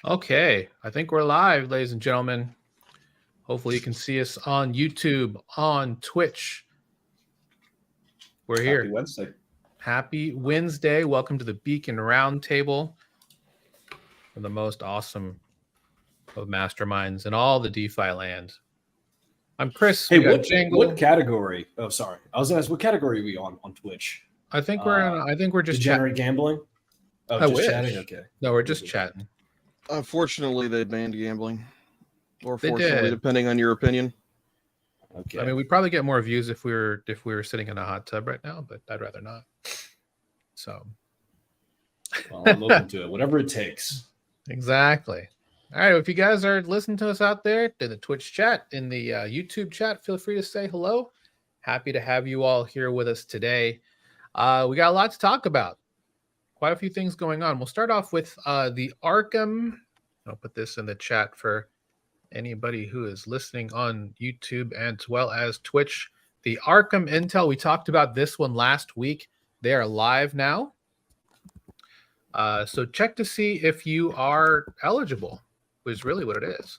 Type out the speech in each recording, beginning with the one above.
Okay, I think we're live, ladies and gentlemen. Hopefully you can see us on YouTube, on Twitch. We're here. Happy Wednesday. Happy Wednesday. Welcome to the Beacon Roundtable, for the most awesome of masterminds in all the DeFi land. I'm Chris. Hey, what category? Oh, sorry. I was going to ask, what category are we on Twitch? I think we're just degenerate gambling. Oh, I just wish. chatting? Okay. No, we're just chatting. Unfortunately, they banned gambling. Or They fortunately, did. depending on your opinion. Okay. I mean, we'd probably get more views if we were sitting in a hot tub right now, but I'd rather not. So well, I'm open to it. Whatever it takes. Exactly. All right. If you guys are listening to us out there in the Twitch chat, in the YouTube chat, feel free to say hello. Happy to have you all here with us today. We got a lot to talk about. Quite a few things going on. We'll start off with the Arkham. I'll put this in the chat for anybody who is listening on YouTube as well as Twitch. The Arkham Intel, we talked about this one last week. They are live now. So check to see if you are eligible, is really what it is.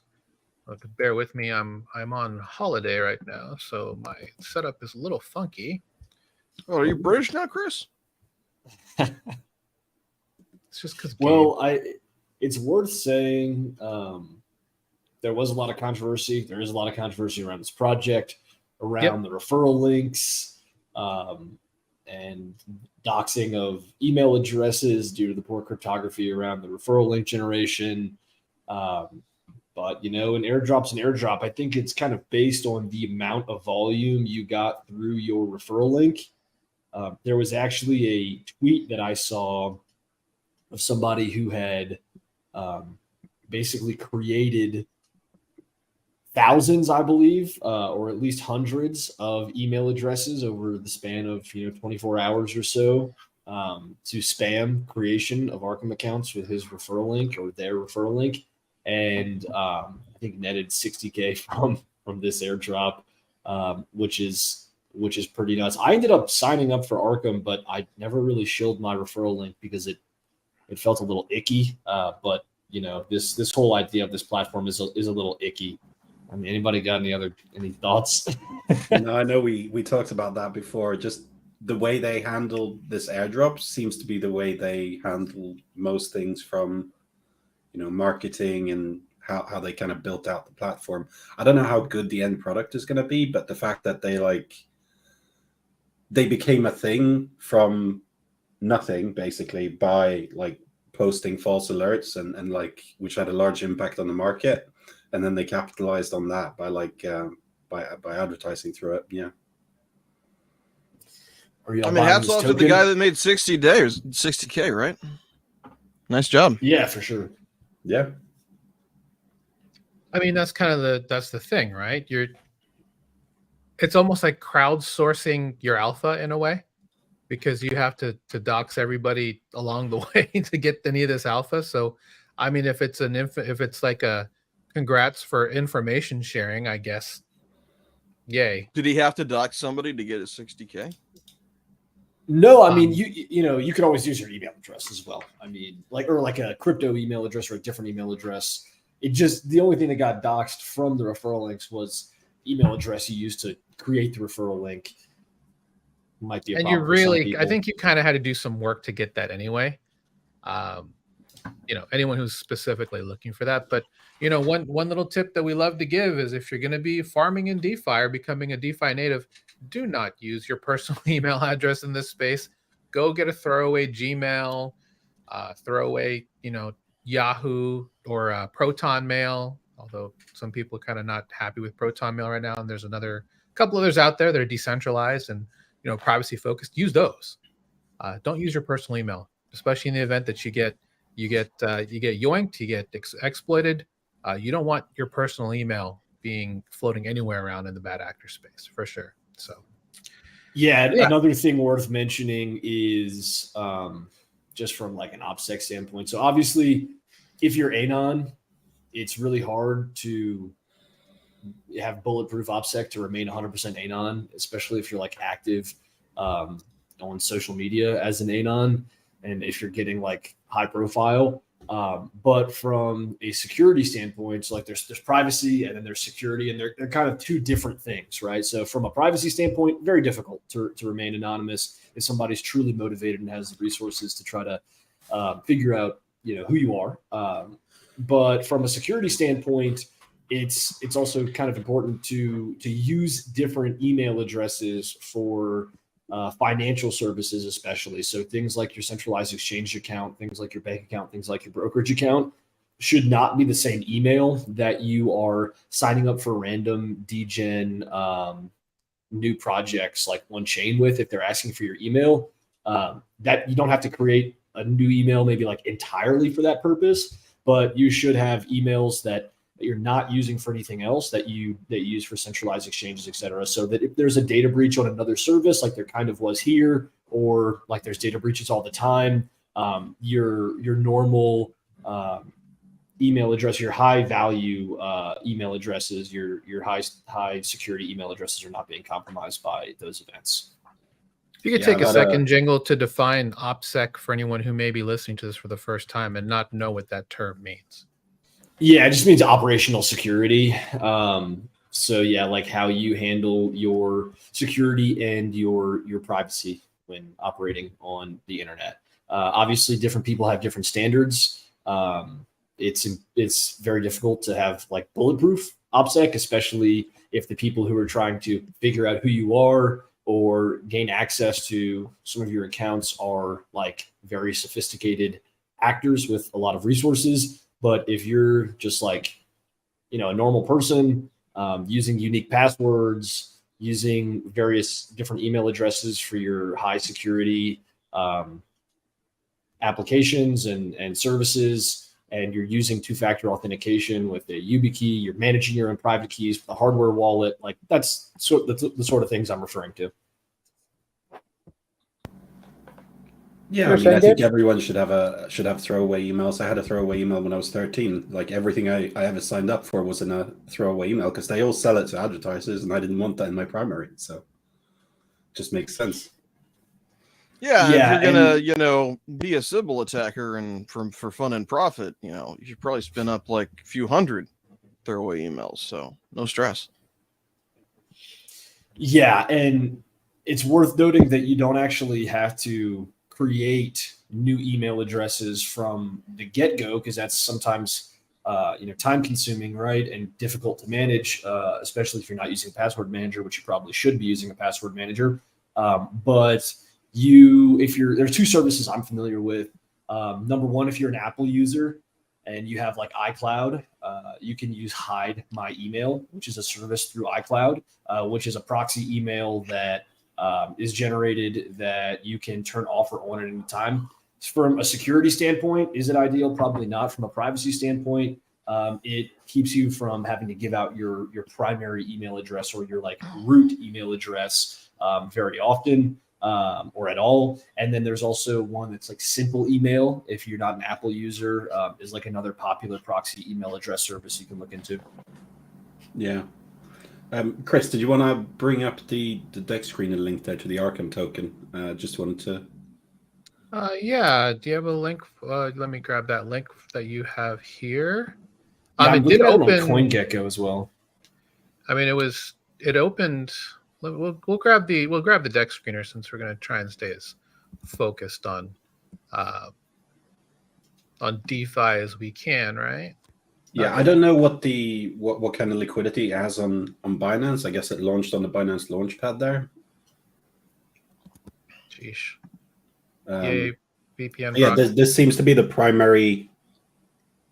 Bear with me. I'm on holiday right now, so my setup is a little funky. Oh, are you British now, Chris? It's just because. Well, it's worth saying there was a lot of controversy. There is a lot of controversy around this project, around the referral links, and doxing of email addresses due to the poor cryptography around the referral link generation. But, an airdrop's an airdrop. I think it's kind of based on the amount of volume you got through your referral link. There was actually a tweet that I saw of somebody who had basically created thousands, I believe, or at least hundreds of email addresses over the span of 24 hours or so to spam creation of Arkham accounts with his referral link or their referral link, and I think netted $60K from this airdrop, which is pretty nuts. I ended up signing up for Arkham, but I never really shilled my referral link because it felt a little icky. But this whole idea of this platform is a little icky. I mean, anybody got any thoughts? No, I know we talked about that before. Just the way they handle this airdrop seems to be the way they handle most things from, marketing and how they kind of built out the platform. I don't know how good the end product is going to be, but the fact that they became a thing from nothing basically by posting false alerts and which had a large impact on the market. And then they capitalized on that by by advertising through it. Yeah. Hats off to the guy that made $60K, right? Nice job. Yeah, for sure. Yeah. I mean, that's the thing, right? It's almost like crowdsourcing your alpha in a way, because you have to dox everybody along the way to get any of this alpha. So, I mean, if it's like a congrats for information sharing, I guess. Yay. Did he have to dox somebody to get his $60K? No, I mean, you could always use your email address as well. I mean, like a crypto email address or a different email address. The only thing that got doxed from the referral links was email address you used to create the referral link. Might be a problem. And I think you kind of had to do some work to get that anyway. Anyone who's specifically looking for that. But, one little tip that we love to give is if you're going to be farming in DeFi or becoming a DeFi native, do not use your personal email address in this space. Go get a throwaway Gmail, throwaway, Yahoo or Proton Mail, although some people are kind of not happy with Proton Mail right now. And there's a couple others out there that are decentralized and, privacy focused. Use those. Don't use your personal email, especially in the event that you get yoinked, you get exploited. You don't want your personal email being floating anywhere around in the bad actor space, for sure. So, yeah. Another thing worth mentioning is just from an OPSEC standpoint. So obviously, if you're Anon, it's really hard to have bulletproof OPSEC to remain 100% Anon, especially if you're active on social media as an Anon. And if you're getting high profile, But from a security standpoint, so like there's privacy and then there's security, and they're kind of two different things, right? So from a privacy standpoint, very difficult to remain anonymous if somebody's truly motivated and has the resources to try to figure out who you are. But from a security standpoint, it's also kind of important to use different email addresses for financial services, especially. So things like your centralized exchange account, things like your bank account, things like your brokerage account should not be the same email that you are signing up for random degen new projects like one chain with. If they're asking for your email, that you don't have to create a new email maybe like entirely for that purpose, but you should have emails that you're not using for anything else, that you use for centralized exchanges, et cetera. So that if there's a data breach on another service, like there kind of was here, or like there's data breaches all the time, your normal email address, your high value email addresses, your high security email addresses are not being compromised by those events. If you could take a second, Jangle, to define OPSEC for anyone who may be listening to this for the first time and not know what that term means. Yeah, it just means operational security. So yeah, like how you handle your security and your privacy when operating on the internet. Obviously, different people have different standards. It's very difficult to have like bulletproof OPSEC, especially if the people who are trying to figure out who you are or gain access to some of your accounts are like very sophisticated actors with a lot of resources. But if you're just like, a normal person using unique passwords, using various different email addresses for your high security applications and services, and you're using two-factor authentication with a YubiKey, you're managing your own private keys with a hardware wallet, like that's the sort of things I'm referring to. Yeah, I mean, I think everyone should have throwaway emails. I had a throwaway email when I was 13. Like everything I ever signed up for was in a throwaway email because they all sell it to advertisers, and I didn't want that in my primary. So, it just makes sense. Yeah, if you're gonna, be a Sybil attacker and for fun and profit, you should probably spin up like a few hundred throwaway emails. So no stress. Yeah, and it's worth noting that you don't actually have to create new email addresses from the get-go, because that's sometimes time consuming, right, and difficult to manage, especially if you're not using a password manager, which you probably should be using a password manager. But there's two services I'm familiar with. Number one, if you're an Apple user and you have like iCloud, you can use Hide My Email, which is a service through iCloud, which is a proxy email that is generated that you can turn off or on at any time. From a security standpoint, is it ideal? Probably not. From a privacy standpoint, it keeps you from having to give out your primary email address or your like root email address very often or at all. And then there's also one that's like Simple Email. If you're not an Apple user, is like another popular proxy email address service you can look into. Yeah. Chris, did you want to bring up the deck screener link there to the Arkham token? Just wanted to. Yeah. Do you have a link? Let me grab that link that you have here. Yeah, it did open on CoinGecko as well. I mean, it opened. We'll grab the deck screener since we're going to try and stay as focused on DeFi as we can, right? Yeah, I don't know what kind of liquidity it has on Binance. I guess it launched on the Binance Launchpad there. Sheesh. Yay, VPN. Yeah, this seems to be the primary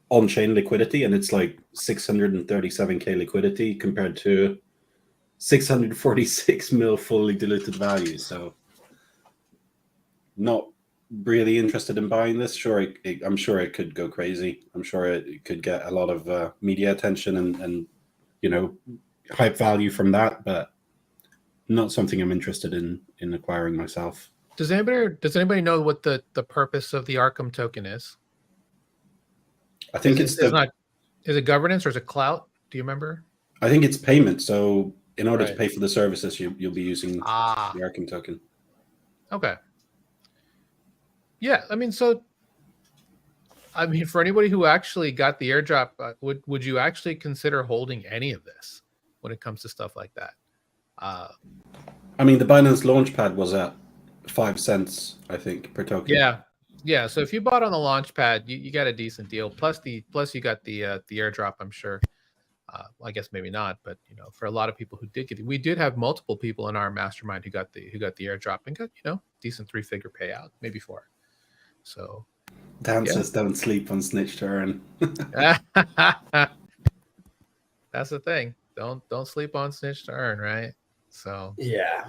on-chain liquidity, and it's like 637k liquidity compared to 646 mil fully diluted value. So, not really interested in buying this. Sure, I'm sure it could go crazy. I'm sure it could get a lot of media attention and hype value from that, but not something I'm interested in acquiring myself. Does anybody know what the purpose of the Arkham token is? I think is it governance or is it clout? Do you remember? I think it's payment. So in order to pay for the services, you'll be using the Arkham token. Okay. Yeah, I mean, so I mean, for anybody who actually got the airdrop, would you actually consider holding any of this when it comes to stuff like that? I mean, the Binance Launchpad was at 5 cents, I think, per token. Yeah. So if you bought on the Launchpad, you got a decent deal. Plus you got the airdrop, I'm sure. I guess maybe not, but for a lot of people who did get it, we did have multiple people in our mastermind who got the airdrop and got decent 3-figure payout, maybe 4. So Dancers don't sleep on snitch to earn. That's the thing. Don't sleep on snitch to earn, right? So yeah.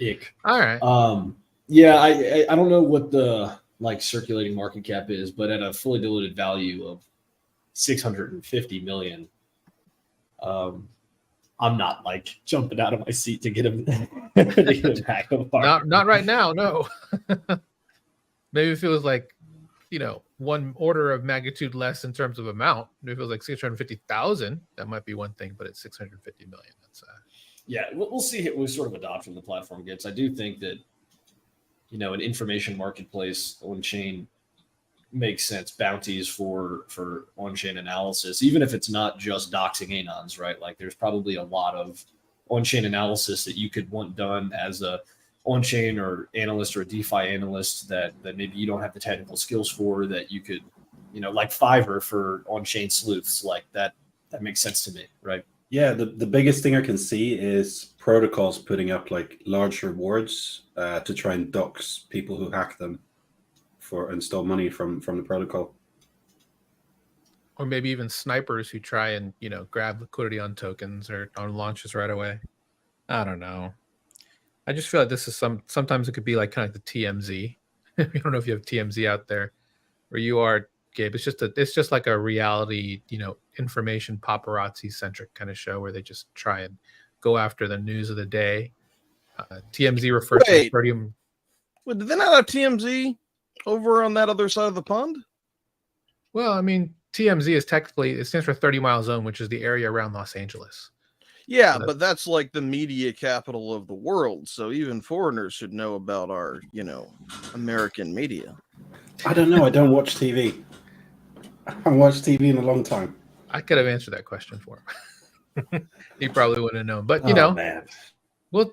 Ick. All right. Yeah, I don't know what the circulating market cap is, but at a fully diluted value of 650 million, I'm not jumping out of my seat to get him back apart. Not right now, no. Maybe if it was one order of magnitude less in terms of amount. If it was 650,000, that might be one thing, but it's 650 million. That's yeah, we'll see what sort of adoption the platform gets. I do think that an information marketplace on chain makes sense. Bounties for on-chain analysis, even if it's not just doxing anons, right? There's probably a lot of on-chain analysis that you could want done as a on-chain or analyst or a DeFi analyst that maybe you don't have the technical skills for, that you could, like Fiverr for on-chain sleuths, that makes sense to me, right? Yeah, the biggest thing I can see is protocols putting up large rewards to try and dox people who hack them and stole money from the protocol. or maybe even snipers who try and grab liquidity on tokens or on launches right away. I don't know. I just feel like this is sometimes it could be kind of the TMZ. I don't know if you have TMZ out there where you are, Gabe. It's just like a reality, information paparazzi centric kind of show where they just try and go after the news of the day. TMZ refers to Iridium. Wait, did they not have TMZ over on that other side of the pond? Well, I mean, TMZ is it stands for 30 Mile Zone, which is the area around Los Angeles. Yeah, but that's the media capital of the world. So even foreigners should know about our, American media. I don't know. I don't watch TV. I haven't watched TV in a long time. I could have answered that question for him. He probably wouldn't have known. But, man. Well,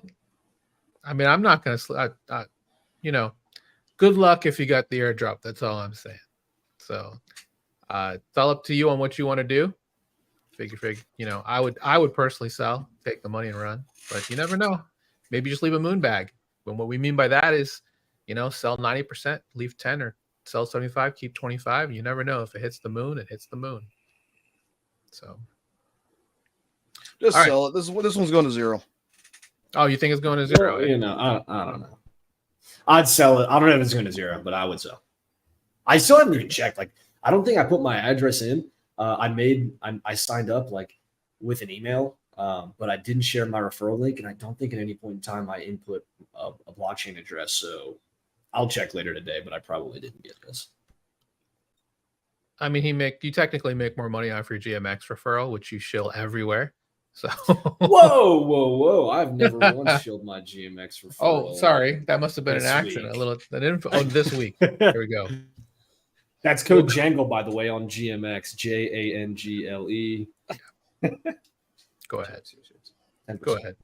I mean, I'm not going to, good luck if you got the airdrop. That's all I'm saying. So it's all up to you on what you want to do. Figure. I would personally sell, take the money and run, but you never know. Maybe just leave a moon bag. But what we mean by that is, sell 90%, leave 10, or sell 75, keep 25. You never know. If it hits the moon, it hits the moon. So just sell it. This one's going to 0. Oh, you think it's going to 0? Well, I don't know. I'd sell it. I don't know if it's going to 0, but I would sell. I still haven't even checked. I don't think I put my address in. I signed up with an email, but I didn't share my referral link, and I don't think at any point in time I input a blockchain address. So I'll check later today, but I probably didn't get this. I mean, you technically make more money off your GMX referral, which you shill everywhere. So whoa! I've never once shilled my GMX referral. Oh, sorry, that must have been an accident. This week. Here we go. That's code Jangle, by the way, on GMX. JANGLE. Go ahead. Go ahead.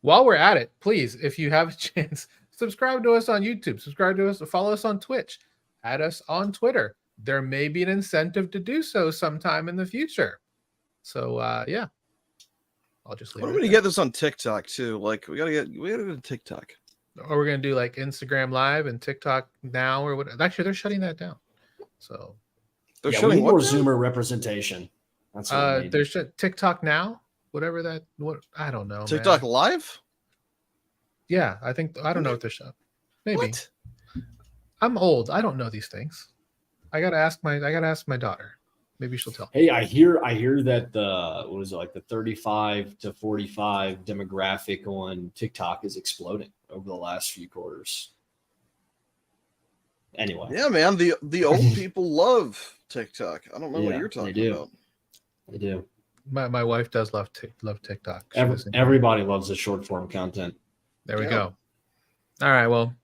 While we're at it, please, if you have a chance, subscribe to us on YouTube. Subscribe to us. Follow us on Twitch. Add us on Twitter. There may be an incentive to do so sometime in the future. So yeah, I'll just leave. What are we gonna get this on TikTok too? We gotta get TikTok. Or we're gonna do Instagram Live and TikTok now, or what? Actually, they're shutting that down. So we need more Zoomer representation. That's what we need. There's TikTok now, whatever that. What I don't know. TikTok man. Live? Yeah, I don't know what they're shut. Maybe. What? I'm old. I don't know these things. I gotta ask my daughter. Maybe she'll tell. Hey, I hear that the 35 to 45 demographic on TikTok is exploding over the last few quarters. Anyway. Yeah, man. The old people love TikTok. I don't know what you're talking about. They do. My wife does love TikTok. Everybody loves the short form content. There we go. All right. Well,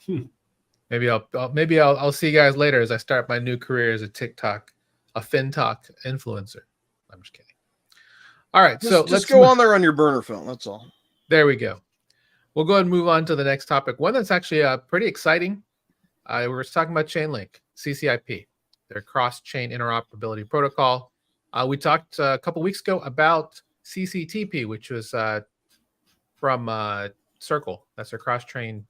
maybe Maybe I'll see you guys later as I start my new career as a FinTalk influencer. I'm just kidding. All right, so let's go on there on your burner phone. That's all. There we go. We'll go ahead and move on to the next topic. One that's actually pretty exciting. We were talking about Chainlink, CCIP, their cross-chain interoperability protocol. We talked a couple weeks ago about CCTP, which was from Circle. That's their cross-chain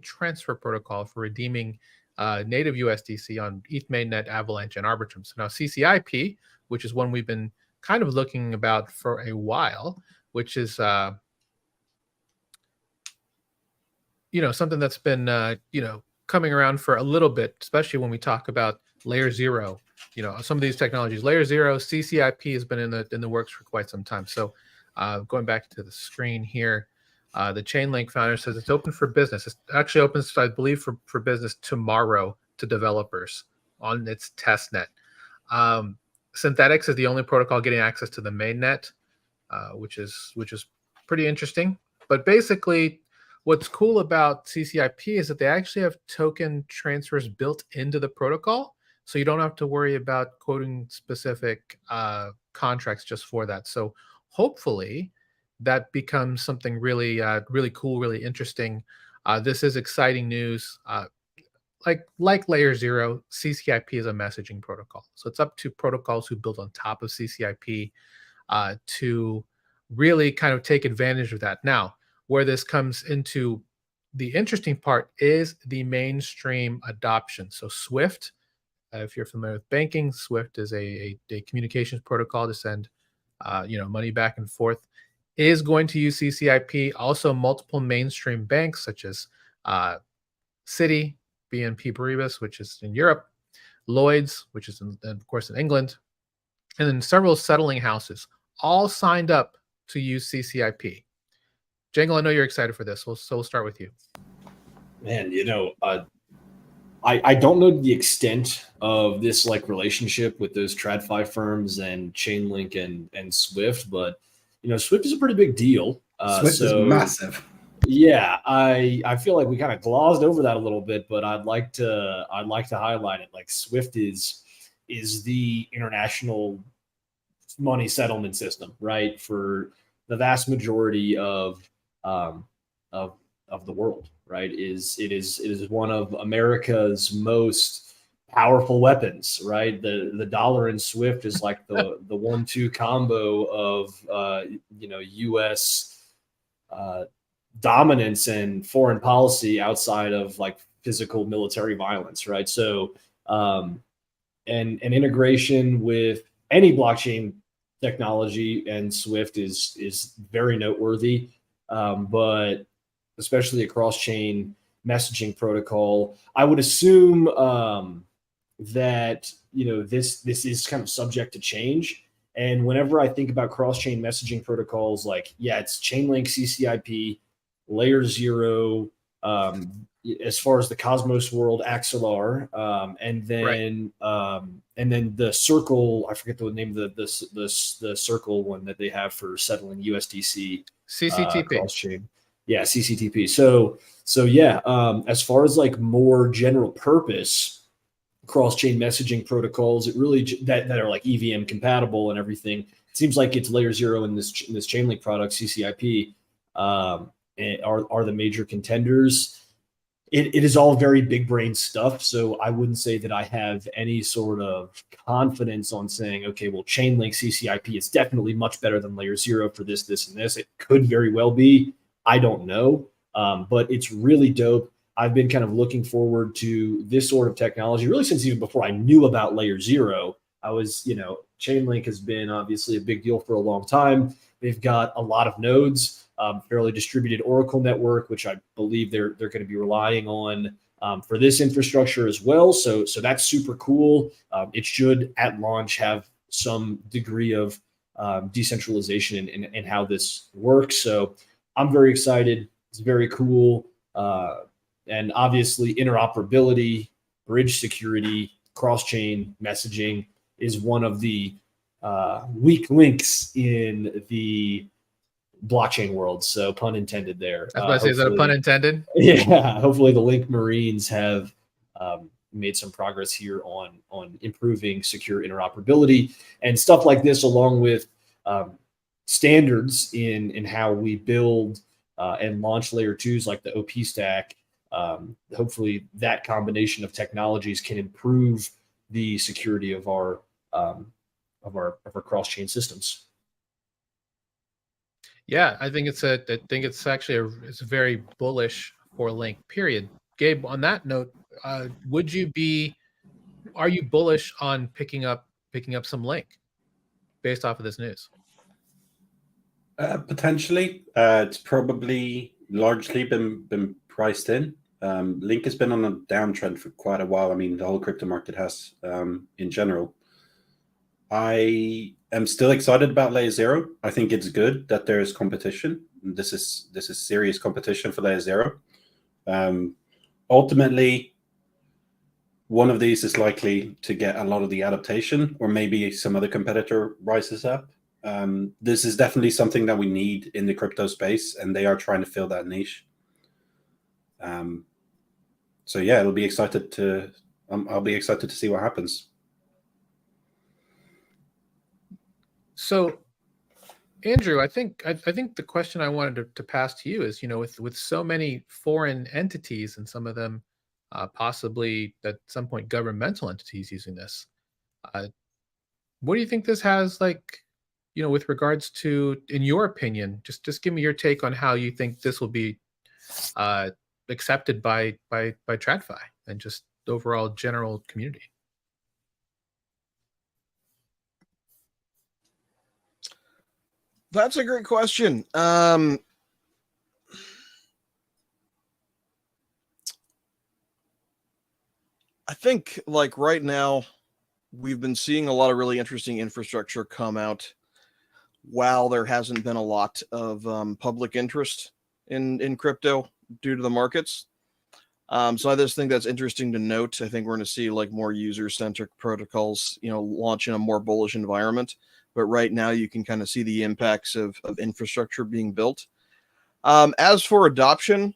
transfer protocol for redeeming native USDC on ETH mainnet, Avalanche, and Arbitrum. So now CCIP, which is one we've been kind of looking about for a while, which is something that's been coming around for a little bit, especially when we talk about layer 0. Some of these technologies, layer 0, CCIP has been in the works for quite some time. So going back to the screen here, the Chainlink founder says it's open for business. It actually opens, I believe, for business tomorrow to developers on its testnet. Synthetics is the only protocol getting access to the mainnet, which is pretty interesting. But basically, what's cool about CCIP is that they actually have token transfers built into the protocol, so you don't have to worry about quoting specific contracts just for that. So hopefully that becomes something really cool, really interesting. This is exciting news. Like layer 0, CCIP is a messaging protocol. So it's up to protocols who build on top of CCIP to really kind of take advantage of that. Now, where this comes into the interesting part is the mainstream adoption. So Swift, if you're familiar with banking, Swift is a communications protocol to send money back and forth, is going to use CCIP. Also, multiple mainstream banks such as Citi, BNP Paribas, which is in Europe, Lloyd's, which is of course in England, and then several settling houses all signed up to use CCIP. Jangle, I know you're excited for this, so we'll start with you. Man, I don't know the extent of this relationship with those TradFi firms and Chainlink and Swift, but Swift is a pretty big deal. Swift is massive. Yeah, I feel like we kind of glossed over that a little bit, but I'd like to highlight it. Like Swift is the international money settlement system, right, for the vast majority of the world, right? It is one of America's most powerful weapons, right? The dollar in Swift is like the 1-2 combo of U.S. Dominance and foreign policy outside of physical military violence, right? So and integration with any blockchain technology and Swift is very noteworthy, but especially a cross-chain messaging protocol. I would assume that this is kind of subject to change. And whenever I think about cross-chain messaging protocols, it's Chainlink, CCIP, Layer 0, as far as the Cosmos world, Axelar, and then the Circle. I forget the name of the Circle one that they have for settling USDC. CCTP cross-chain. Yeah, CCTP. So yeah, as far as more general purpose cross-chain messaging protocols, it really that are EVM compatible and everything. It seems like it's Layer 0 in this Chainlink product, CCIP, are the major contenders. It is all very big brain stuff, so I wouldn't say that I have any sort of confidence on saying, okay, well, Chainlink CCIP is definitely much better than Layer 0 for this, and this. It could very well be. I don't know, but it's really dope. I've been kind of looking forward to this sort of technology really since even before I knew about Layer 0. I was, Chainlink has been obviously a big deal for a long time. They've got a lot of nodes, fairly distributed Oracle network, which I believe they're going to be relying on for this infrastructure as well. So that's super cool. It should at launch have some degree of decentralization in how this works. So I'm very excited. It's very cool. And obviously interoperability, bridge security, cross-chain messaging is one of the weak links in the blockchain world. So pun intended there. I was about to say, is that a pun intended? Yeah. Hopefully the Link Marines have made some progress here on improving secure interoperability and stuff like this, along with standards in how we build and launch layer twos like the OP stack. Hopefully that combination of technologies can improve the security of our cross-chain systems. Yeah, I think it's actually it's very bullish for Link, period. Gabe, on that note, are you bullish on picking up some Link based off of this news? Potentially. It's probably largely been priced in. Link has been on a downtrend for quite a while. I mean, the whole crypto market has in general. I am still excited about Layer 0. I think it's good that there is competition. This is serious competition for Layer 0. Ultimately, one of these is likely to get a lot of the adaptation, or maybe some other competitor rises up. This is definitely something that we need in the crypto space, and they are trying to fill that niche. So yeah, I'll be excited to see what happens. So, Andrew, I think the question I wanted to pass to you is, with so many foreign entities and some of them possibly at some point governmental entities using this, what do you think this has, like, with regards to, in your opinion, just give me your take on how you think this will be accepted by TradFi and just the overall general community? That's a great question. I think, like, right now, we've been seeing a lot of really interesting infrastructure come out while there hasn't been a lot of public interest in crypto due to the markets. So I just think that's interesting to note. I think we're going to see, like, more user-centric protocols, launch in a more bullish environment. But right now, you can kind of see the impacts of infrastructure being built. As for adoption,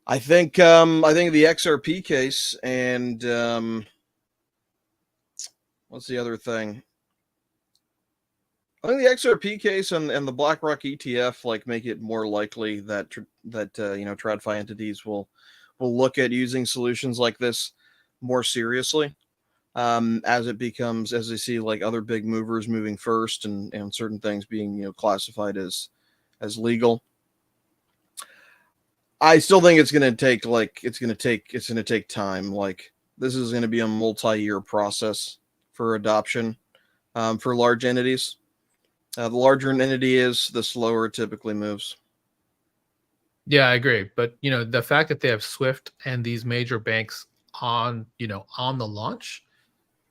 I think the XRP case and what's the other thing? I think the XRP case and the BlackRock ETF, like, make it more likely that TradFi entities will look at using solutions like this more seriously. As they see, like, other big movers moving first and certain things being, classified as legal. I still think it's going to take time. Like, this is going to be a multi-year process for adoption for large entities. The larger an entity is, the slower it typically moves. Yeah, I agree. But the fact that they have Swift and these major banks on the launch,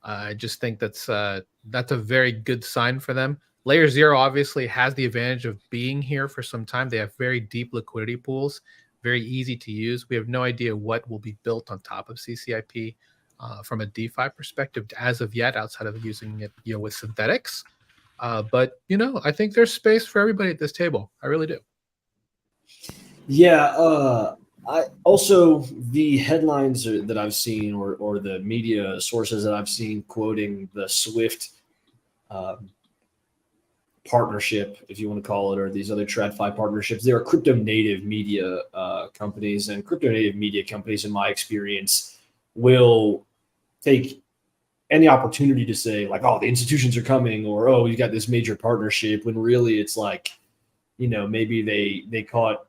I just think that's a very good sign for them. Layer 0 obviously has the advantage of being here for some time. They have very deep liquidity pools, very easy to use. We have no idea what will be built on top of CCIP from a DeFi perspective as of yet, outside of using it with synthetics. But I think there's space for everybody at this table. I really do. Yeah. I also, the headlines that I've seen or the media sources that I've seen quoting the Swift partnership, if you want to call it, or these other TradFi partnerships, they are crypto native media companies, and crypto native media companies, in my experience, will take any opportunity to say, like, oh, the institutions are coming, or, oh, you got this major partnership, when really it's like, maybe they caught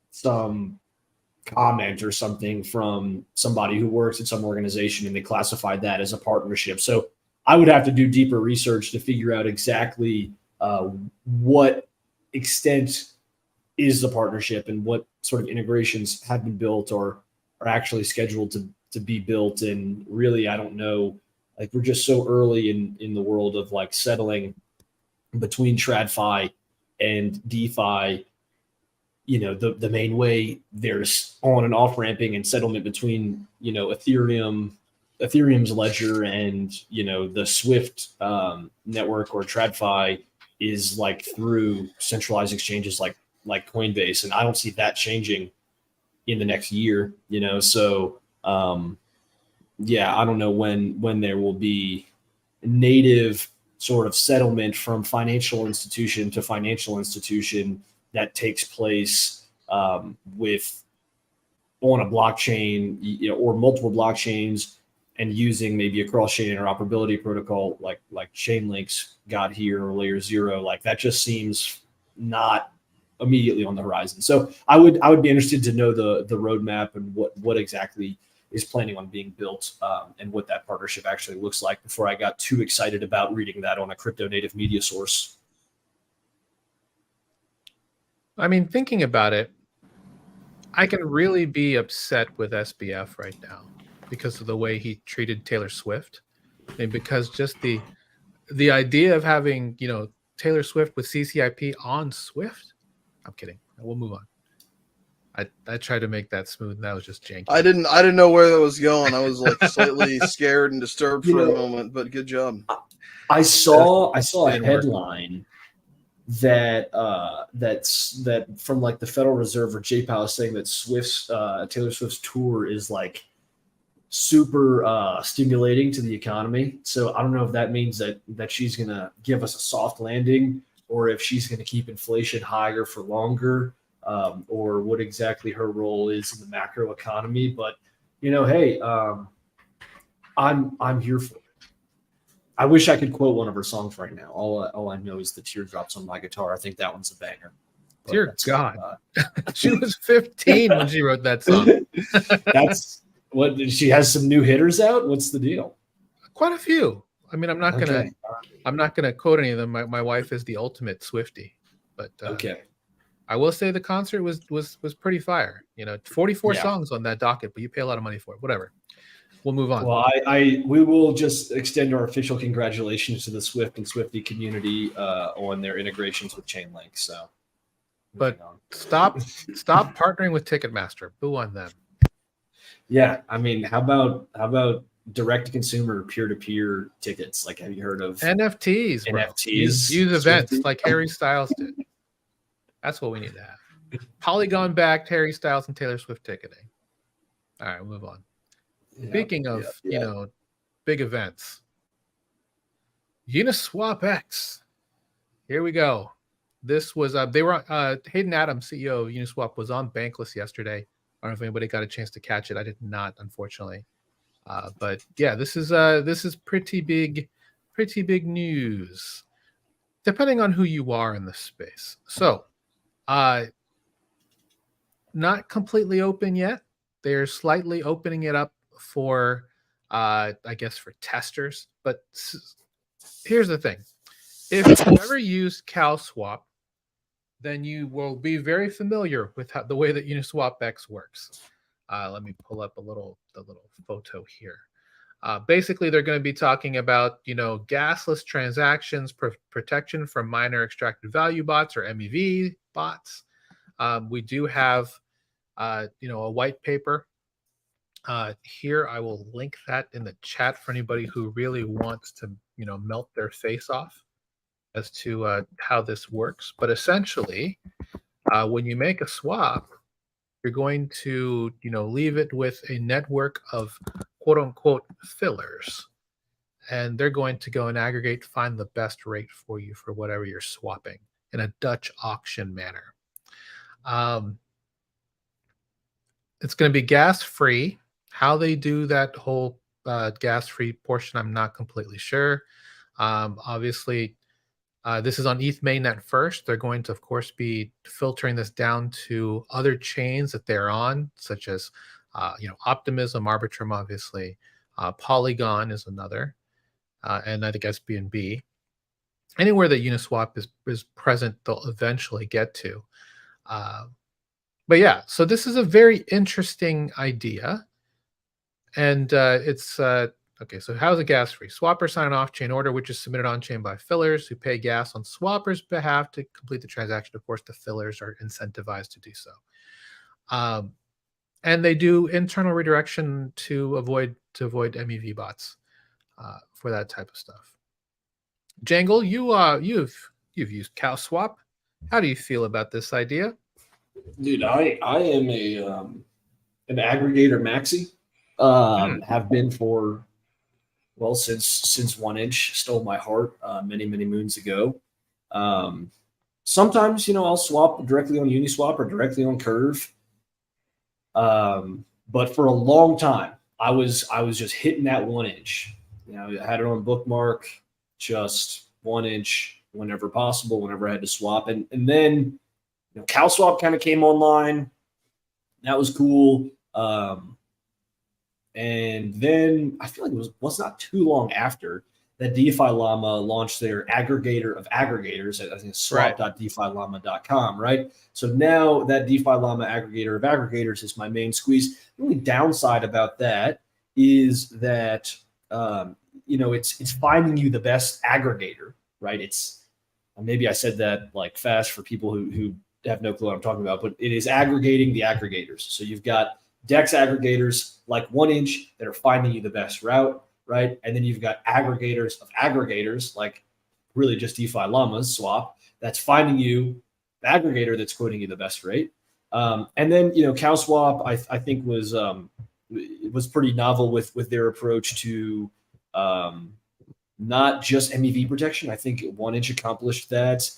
some comment or something from somebody who works at some organization and they classified that as a partnership. So I would have to do deeper research to figure out exactly what extent is the partnership and what sort of integrations have been built or are actually scheduled to be built. And really, I don't know, like, we're just so early in the world of, like, settling between TradFi and DeFi. The main way there's on and off ramping and settlement between, Ethereum's ledger and, the Swift network or TradFi is like through centralized exchanges like Coinbase, and I don't see that changing in the next year. So yeah, I don't know when there will be native sort of settlement from financial institution to financial institution that takes place with on a blockchain, or multiple blockchains, and using maybe a cross-chain interoperability protocol like Chainlink's got here, or Layer 0. Like that just seems not immediately on the horizon. So I would be interested to know the roadmap and what exactly is planning on being built, and what that partnership actually looks like before I got too excited about reading that on a crypto native media source. I mean, thinking about it, I can really be upset with SBF right now because of the way he treated Taylor Swift, and because just the idea of having Taylor Swift with CCIP on Swift. I'm kidding. We'll move on. I tried to make that smooth, and that was just janky. I didn't know where that was going. I was like slightly scared and disturbed for a moment, but good job. I saw a headline that from like the Federal Reserve or JPOW saying that Taylor Swift's tour is like super stimulating to the economy. So I don't know if that means that she's gonna give us a soft landing, or if she's gonna keep inflation higher for longer, or what exactly her role is in the macro economy. But hey, I'm here for it. I wish I could quote one of her songs right now. All I know is the teardrops on my guitar. I think that one's a banger. But dear God, she was 15 when she wrote that song. That's what she has some new hitters out. What's the deal? Quite a few. I mean, I'm not gonna quote any of them. My wife is the ultimate Swiftie, but okay. I will say the concert was pretty fire. 44 Yeah. songs on that docket, but you pay a lot of money for it. Whatever. We'll move on. Well, we will just extend our official congratulations to the Swift and Swiftie community on their integrations with Chainlink. So, but stop partnering with Ticketmaster. Boo on them. Yeah, I mean, how about direct to consumer peer to peer tickets? Like, have you heard of NFTs? Bro. NFTs, use events like Harry Styles did. That's what we need to have. Polygon backed Harry Styles and Taylor Swift ticketing. All right, we'll move on. Speaking of, big events, Uniswap X. Here we go. This was Hayden Adams, CEO of Uniswap, was on Bankless yesterday. I don't know if anybody got a chance to catch it. I did not, unfortunately. But yeah, this is pretty big news, depending on who you are in this space. So, not completely open yet. They're slightly opening it up for, I guess, for testers. But here's the thing: if you've ever used CalSwap, then you will be very familiar with the way that Uniswap X works. Let me pull up the little photo here. Basically, they're going to be talking about gasless transactions, protection from miner extracted value bots or MEV bots. We do have a white paper here. I will link that in the chat for anybody who really wants to melt their face off as to how this works. But essentially, when you make a swap, you're going to leave it with a network of quote unquote fillers, and they're going to go and aggregate, find the best rate for you for whatever you're swapping in a Dutch auction manner. It's going to be gas free. How they do that whole gas free portion, I'm not completely sure. Obviously, this is on ETH mainnet first. They're going to, of course, be filtering this down to other chains that they're on, such as, Optimism, Arbitrum, obviously. Polygon is another, and I think SBNB. Anywhere that Uniswap is present, they'll eventually get to. But yeah, so this is a very interesting idea, and it's okay. So how's it gas free? Swappers sign an off-chain order, which is submitted on-chain by fillers who pay gas on swappers' behalf to complete the transaction. Of course, the fillers are incentivized to do so, and they do internal redirection to avoid MEV bots for that type of stuff. Jangle, you've You've used CowSwap. How do you feel about this idea? Dude, I am an aggregator maxi. Have been for since 1inch stole my heart many moons ago. Sometimes I'll swap directly on Uniswap or directly on Curve. But for a long time, I was just hitting that 1inch. I had it on bookmark, just 1inch whenever possible, whenever I had to swap. And then CowSwap kind of came online. That was cool. And then I feel like it was not too long after that DeFi Llama launched their aggregator of aggregators. I think it's swap.defilama.com, right? So now that DeFi Llama aggregator of aggregators is my main squeeze. The only downside about that is that it's finding you the best aggregator, right? It's maybe I said that like fast for people who have no clue what I'm talking about, but it is aggregating the aggregators. So you've got DEX aggregators like 1inch that are finding you the best route, right? And then you've got aggregators of aggregators like really just DeFi Llama's swap that's finding you the aggregator that's quoting you the best rate. And then CowSwap I think was pretty novel with their approach to not just MEV protection. I think 1inch accomplished that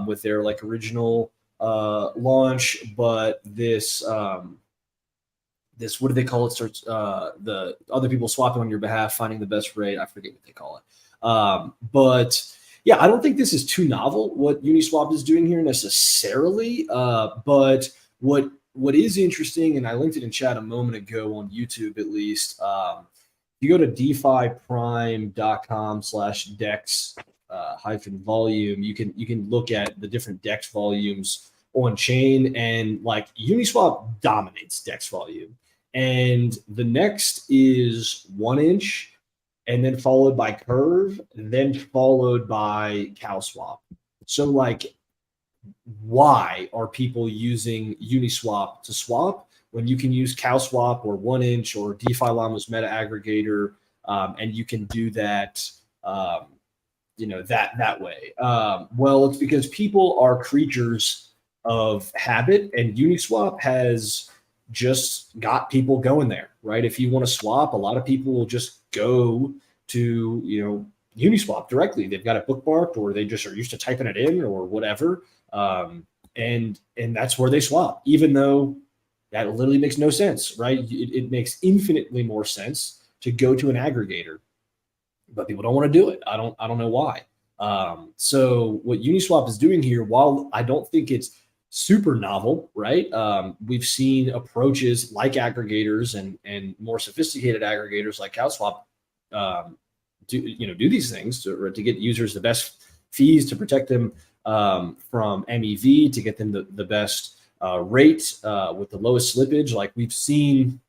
with their like original launch, but this what do they call it? Starts the other people swapping on your behalf, finding the best rate. I forget what they call it. But yeah, I don't think this is too novel what Uniswap is doing here necessarily. But what is interesting, and I linked it in chat a moment ago on YouTube at least. You go to defiprime.com/dex -volume. You can look at the different DEX volumes on chain, and like Uniswap dominates DEX volume. And the next is 1inch, and then followed by Curve, then followed by CowSwap. So like, why are people using Uniswap to swap when you can use CowSwap or 1inch or DeFi Llama's meta aggregator, and you can do that, that way? Well, it's because people are creatures of habit, and Uniswap has just got people going there, right? If you want to swap, a lot of people will just go to, Uniswap directly. They've got it bookmarked, or they just are used to typing it in or whatever. And that's where they swap, even though that literally makes no sense, right? It makes infinitely more sense to go to an aggregator, but people don't want to do it. I don't know why. So what Uniswap is doing here, while I don't think it's super novel, right? We've seen approaches like aggregators and more sophisticated aggregators like CowSwap do these things to get users the best fees, to protect them from MEV, to get them the best rate with the lowest slippage. Like we've seen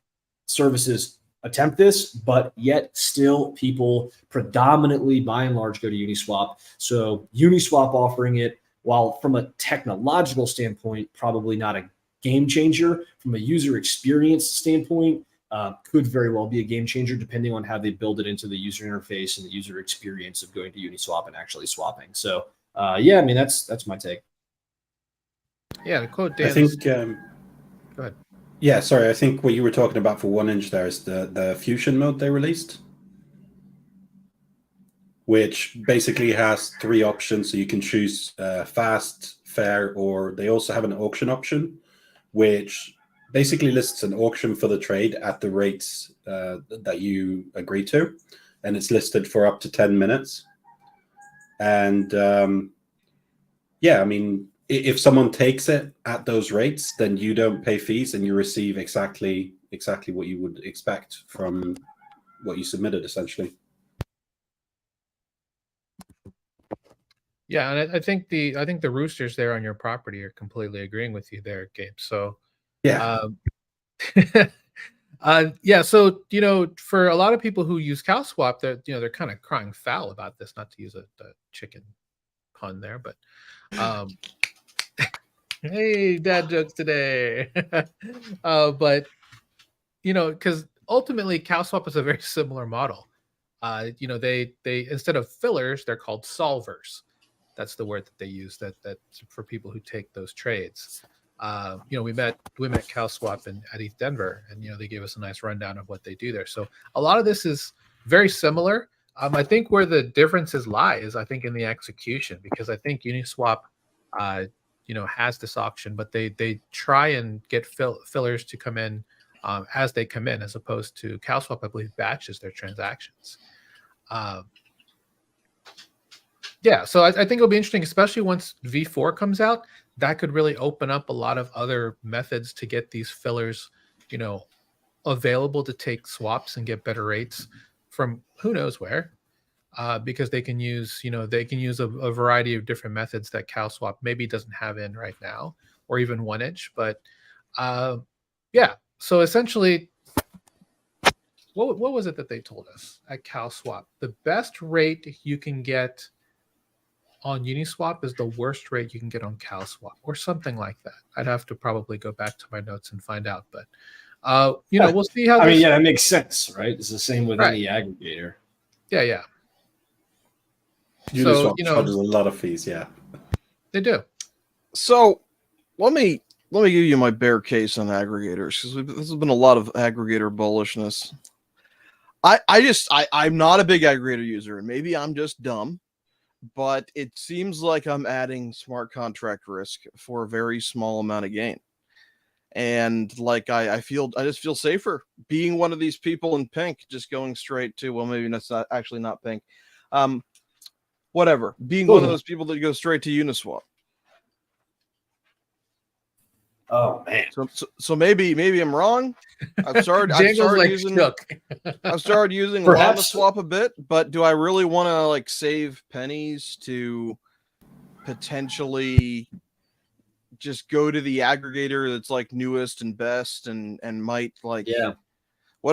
services attempt this, but yet still people predominantly by and large go to Uniswap. So Uniswap offering it, while from a technological standpoint, probably not a game changer, from a user experience standpoint, could very well be a game changer depending on how they build it into the user interface and the user experience of going to Uniswap and actually swapping. So that's my take. Yeah, the quote Dan. I think. Go ahead. Yeah, sorry. I think what you were talking about for 1inch there is the fusion mode they released, which basically has 3 options. So you can choose fast, fair, or they also have an auction option, which basically lists an auction for the trade at the rates that you agree to. And it's listed for up to 10 minutes. And if someone takes it at those rates, then you don't pay fees and you receive exactly what you would expect from what you submitted, essentially. Yeah, and I think the roosters there on your property are completely agreeing with you there, Gabe. So yeah. So for a lot of people who use CowSwap, they're kind of crying foul about this. Not to use a chicken pun there, but hey, dad jokes today. But because ultimately CowSwap is a very similar model. They instead of fillers, they're called solvers. That's the word that they use. That's for people who take those trades. We met CalSwap at ETH Denver, and they gave us a nice rundown of what they do there. So a lot of this is very similar. I think where the differences lie is I think in the execution, because I think Uniswap, has this auction, but they try and get fillers to come in as they come in, as opposed to CalSwap, I believe, batches their transactions. So I think it'll be interesting, especially once V4 comes out. That could really open up a lot of other methods to get these fillers, available to take swaps and get better rates from who knows where, because they can use, a variety of different methods that CalSwap maybe doesn't have in right now, or even 1inch. But so essentially, what was it that they told us at CalSwap? The best rate you can get on Uniswap is the worst rate you can get on CalSwap, or something like that. I'd have to probably go back to my notes and find out, but we'll see how. That makes sense, right? It's the same with any aggregator. Yeah. Uniswap charges a lot of fees. Yeah, they do. So let me give you my bear case on aggregators, because this has been a lot of aggregator bullishness. I'm not a big aggregator user, and maybe I'm just dumb, but it seems like I'm adding smart contract risk for a very small amount of gain. And I just feel safer being one of these people in pink, just going straight to, well, maybe that's not pink. Whatever. Being one of those people that go straight to Uniswap. Oh man. So maybe I'm wrong. I've started using Llama Swap a bit, but do I really want to save pennies to potentially just go to the aggregator that's newest and best and might what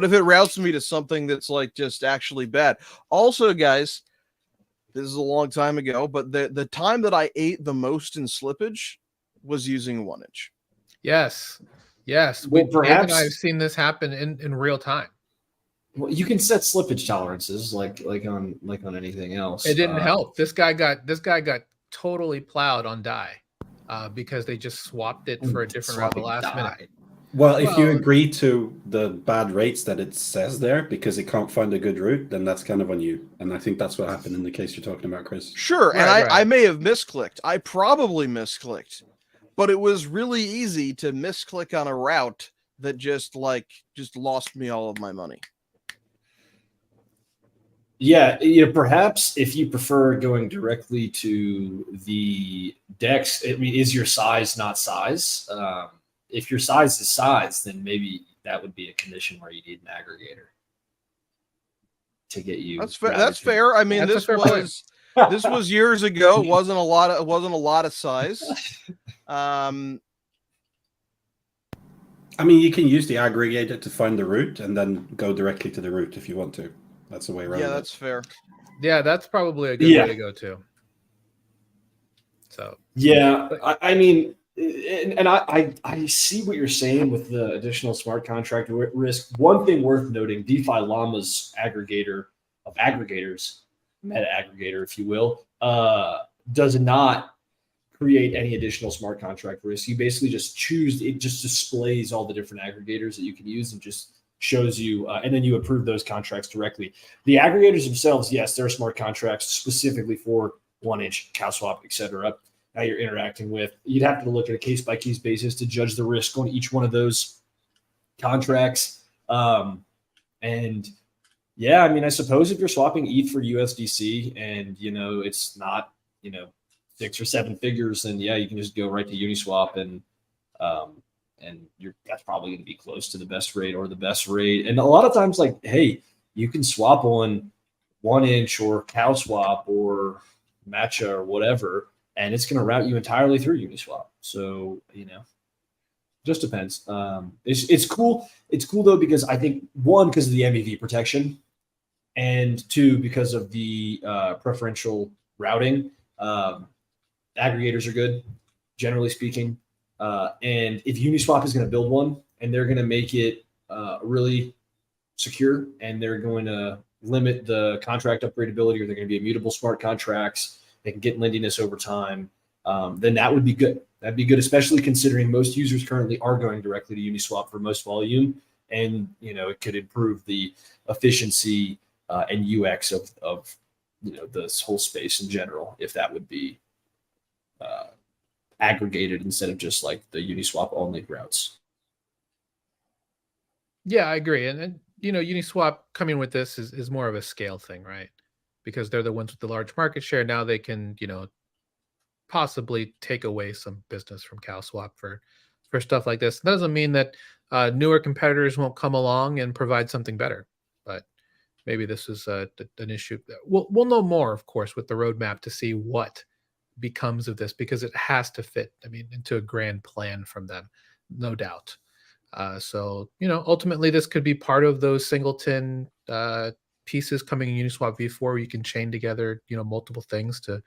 if it routes me to something that's just actually bad? Also, guys, this is a long time ago, but the time that I ate the most in slippage was using 1inch. Yes. Well, perhaps I've seen this happen in real time. Well, you can set slippage tolerances like on anything else. It didn't help. This guy got totally plowed on DAI because they just swapped it for a different route at the last minute. Well, if you agree to the bad rates that it says there because it can't find a good route, then that's kind of on you. And I think that's what happened in the case you're talking about, Chris. Sure. And I may have misclicked. I probably misclicked. But it was really easy to misclick on a route that just lost me all of my money. Yeah, perhaps if you prefer going directly to the DEX, is your size not size? If your size is size, then maybe that would be a condition where you need an aggregator to get you. That's fair. That's fair. I mean, this was years ago. It wasn't a lot of size. You can use the aggregator to find the route and then go directly to the route if you want to. That's the way around. Yeah, that's fair. Yeah, that's probably a good way to go too. So yeah, I see what you're saying with the additional smart contract risk. One thing worth noting: DeFi Llama's aggregator of aggregators, meta aggregator, if you will, does not create any additional smart contract risk. You basically just choose, it just displays all the different aggregators that you can use and just shows you, and then you approve those contracts directly. The aggregators themselves, yes, they're smart contracts specifically for 1inch, CalSwap, etc. Now you're interacting with, you'd have to look at a case-by-case basis to judge the risk on each one of those contracts. And yeah, I suppose if you're swapping ETH for USDC and, it's not, 6 or 7 figures, then yeah, you can just go right to Uniswap and that's probably going to be close to the best rate or the best rate. And a lot of times, hey, you can swap on 1inch or CalSwap or Matcha or whatever, and it's going to route you entirely through Uniswap. So, just depends. It's cool. It's cool though, because I think 1, because of the MEV protection, and 2, because of the preferential routing. Aggregators are good, generally speaking. And if Uniswap is going to build one and they're going to make it really secure and they're going to limit the contract upgradability, or they're going to be immutable smart contracts, they can get lendiness over time, then that would be good. That'd be good, especially considering most users currently are going directly to Uniswap for most volume. And, it could improve the efficiency and UX of this whole space in general, if that would be aggregated instead of just like the Uniswap only routes. Yeah, I agree. And Uniswap coming with this is more of a scale thing, right? Because they're the ones with the large market share. Now they can, possibly take away some business from CowSwap for stuff like this. That doesn't mean that newer competitors won't come along and provide something better, but maybe this is an issue. We'll know more, of course, with the roadmap to see what becomes of this, because it has to fit, into a grand plan from them, no doubt. So, ultimately this could be part of those singleton pieces coming in Uniswap v4 where you can chain together, multiple things to,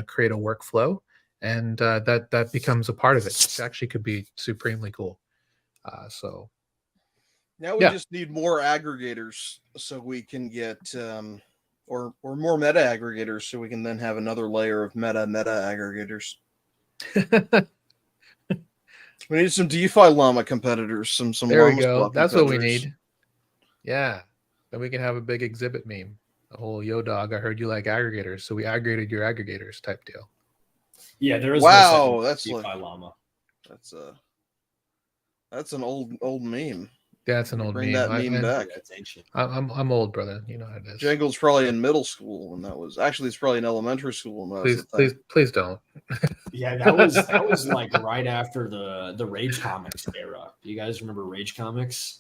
create a workflow, and that becomes a part of it. It actually could be supremely cool. So now we just need more aggregators so we can get or more meta aggregators so we can then have another layer of meta aggregators. We need some DeFi llama competitors, some there llama we go. That's what we competitors. need. Yeah, then we can have a big exhibit meme. The whole "Yo dog, I heard you like aggregators, so we aggregated your aggregators" type deal. Yeah, there is. Wow, that's DeFi like llama. That's an old meme. Yeah, it's an old Bring meme. that meme back. That's ancient. I'm old, brother. You know how it is. Jangle's probably in middle school when that was. Actually, it's probably in elementary school when that was the thing. Please don't. Yeah, that was like right after the Rage Comics era. Do you guys remember Rage Comics?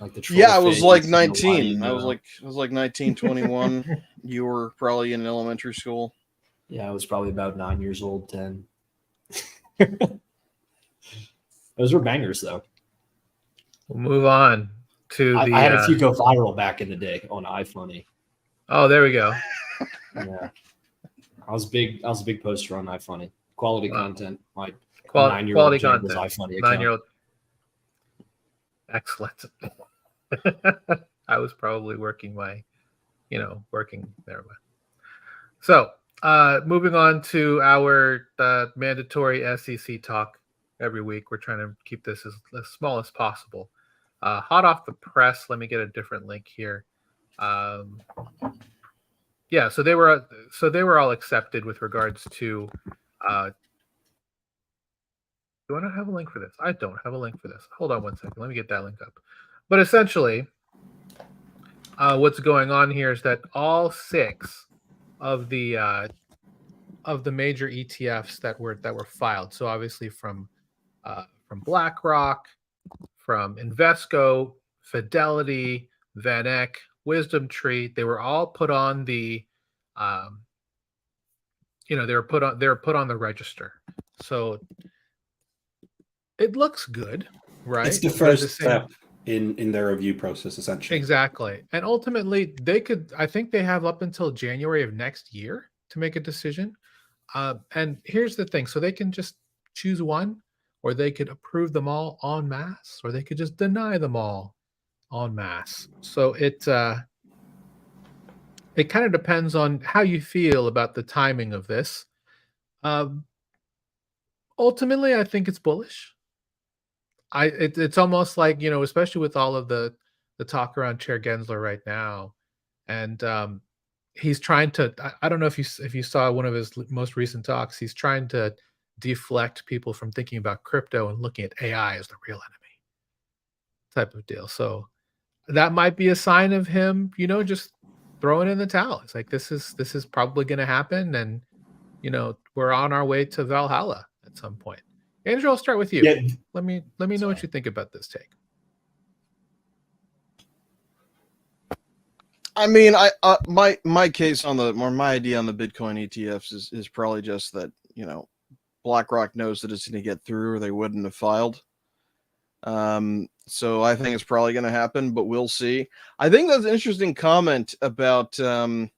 Like the I was like 19. You know? I was like 19, 21. You were probably in elementary school. Yeah, I was probably about 9 years old, 10. Those were bangers, though. We'll move on to I had a few go viral back in the day on iFunny. Oh, there we go. Yeah, I was a big poster on iFunny. Quality content. My quality content. Was iFunny 9-year-old. Excellent. I was probably working never mind. So, moving on to our mandatory SEC talk every week. We're trying to keep this as small as possible. Hot off the press, let me get a different link here. Yeah, so they were all accepted with regards to. Do I not have a link for this? I don't have a link for this. Hold on one second. Let me get that link up. But essentially, what's going on here is that all 6 of the major ETFs that were filed. So obviously from BlackRock, from Invesco, Fidelity, VanEck, Wisdom Tree, they were all put on the they were put on the register. So it looks good, right? It's the first step in their review process, essentially. Exactly. And ultimately I think they have up until January of next year to make a decision. And here's the thing. So they can just choose one, or they could approve them all en masse, or they could just deny them all en masse. So it kind of depends on how you feel about the timing of this. Ultimately, I think it's bullish. It's almost like, especially with all of the talk around Chair Gensler right now, and he's trying to. I don't know if you saw one of his most recent talks. He's trying to deflect people from thinking about crypto and looking at AI as the real enemy, type of deal. So that might be a sign of him, just throwing in the towel. It's like this is probably going to happen, and we're on our way to Valhalla at some point. Andrew, I'll start with you. Yeah. Let me know what you think about this take. I mean, my case on my idea on the Bitcoin ETFs is probably just that BlackRock knows that it's going to get through, or they wouldn't have filed. So I think it's probably going to happen, but we'll see. I think that's an interesting comment about Chair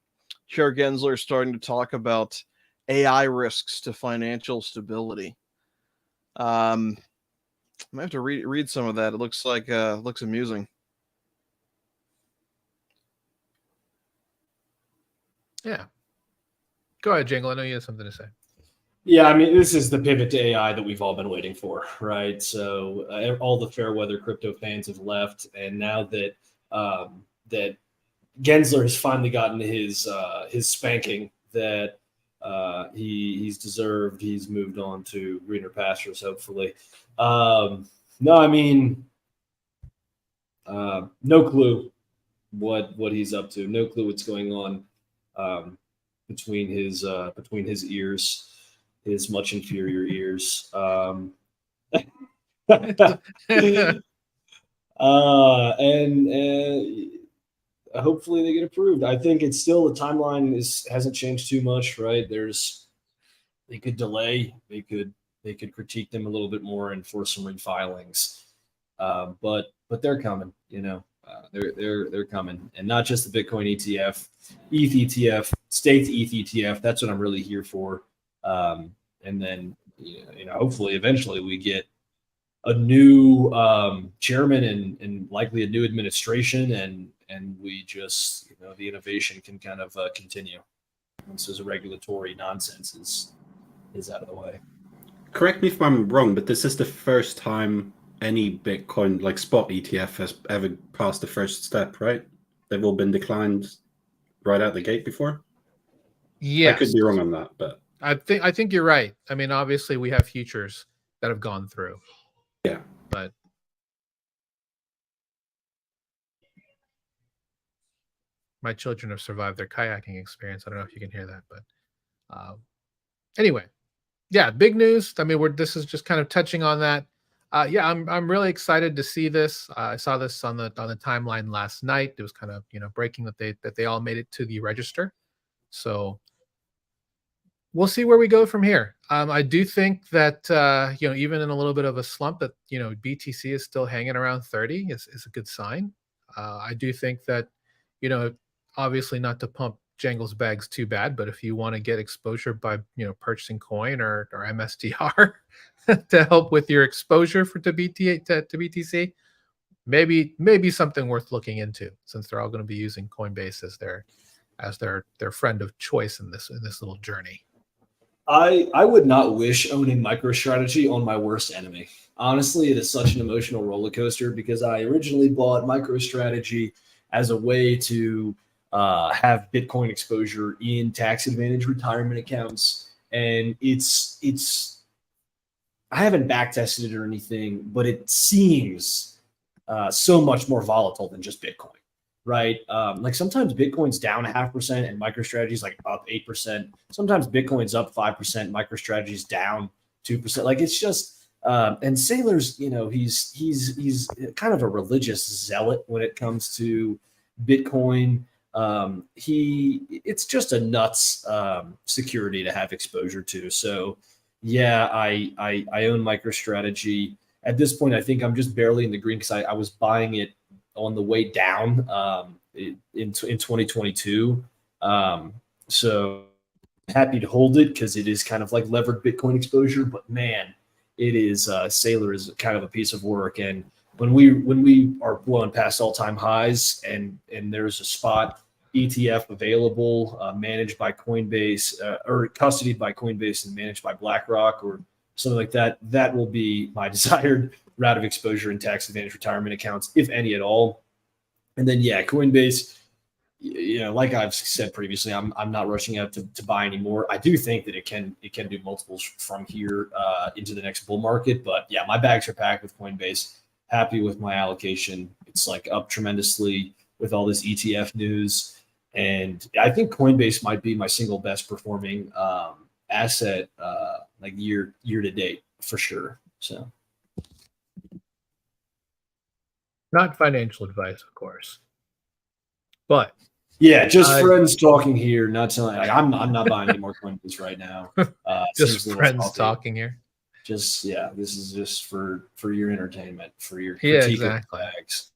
Gensler starting to talk about AI risks to financial stability. I might have to read some of that. It looks amusing. Yeah. Go ahead, Jangle. I know you had something to say. Yeah, I mean, this is the pivot to AI that we've all been waiting for, right? So all the fair weather crypto fans have left, and now that that Gensler has finally gotten his spanking that he's deserved, he's moved on to greener pastures, hopefully. No, I mean, no clue what he's up to. No clue what's going on between his ears. His much inferior ears. And hopefully they get approved. I think it's still, the timeline hasn't changed too much, right? They could delay, they could critique them a little bit more and force some refilings. But they're coming, they're coming, and not just the Bitcoin ETF, ETH ETF, state ETH ETF. That's what I'm really here for. And then, hopefully eventually we get a new chairman and likely a new administration, and we just, the innovation can kind of continue once this regulatory nonsense is out of the way. Correct me if I'm wrong, but this is the first time any Bitcoin, like spot ETF, has ever passed the first step, right? They've all been declined right out the gate before. Yes. I could be wrong on that, but I think you're right. I mean, obviously we have futures that have gone through. Yeah. But my children have survived their kayaking experience. I don't know if you can hear that, but anyway, yeah, big news. I mean, this is just kind of touching on that. Yeah, I'm really excited to see this. I saw this on the timeline last night. It was kind of breaking that they all made it to the register. So we'll see where we go from here. I do think that even in a little bit of a slump, that BTC is still hanging around 30 is a good sign. I do think that obviously not to pump Jangle's bags too bad, but if you want to get exposure by purchasing coin or MSTR to help with your exposure to BTC, maybe something worth looking into, since they're all going to be using Coinbase as their friend of choice in this little journey. I would not wish owning MicroStrategy on my worst enemy. Honestly, it is such an emotional roller coaster, because I originally bought MicroStrategy as a way to have Bitcoin exposure in tax advantage retirement accounts. And I haven't back tested it or anything, but it seems so much more volatile than just Bitcoin. Right. Like sometimes Bitcoin's down 0.5% and MicroStrategy's like up 8%. Sometimes Bitcoin's up 5%, MicroStrategy's down 2%. Like it's just, and Saylor's, he's kind of a religious zealot when it comes to Bitcoin. It's just a nuts security to have exposure to. So yeah, I own MicroStrategy. At this point, I think I'm just barely in the green, because I was buying it on the way down in 2022. So happy to hold it, because it is kind of like levered Bitcoin exposure. But man, it is Saylor is kind of a piece of work. And when we are blowing past all-time highs, and there's a spot ETF available, managed by Coinbase or custodied by Coinbase and managed by BlackRock or something like that, that will be my desired route of exposure in tax advantage retirement accounts, if any at all. And then, yeah, Coinbase, like I've said previously, I'm not rushing out to buy anymore. I do think that it can do multiples from here into the next bull market. But yeah, my bags are packed with Coinbase. Happy with my allocation. It's like up tremendously with all this ETF news. And I think Coinbase might be my single best performing asset like year to date for sure. So. Not financial advice, of course, but yeah, just friends talking here. Not telling. Like, I'm not buying any more Coinbase right now. Just friends talking here. Just this is just for your entertainment, for your critique of bags.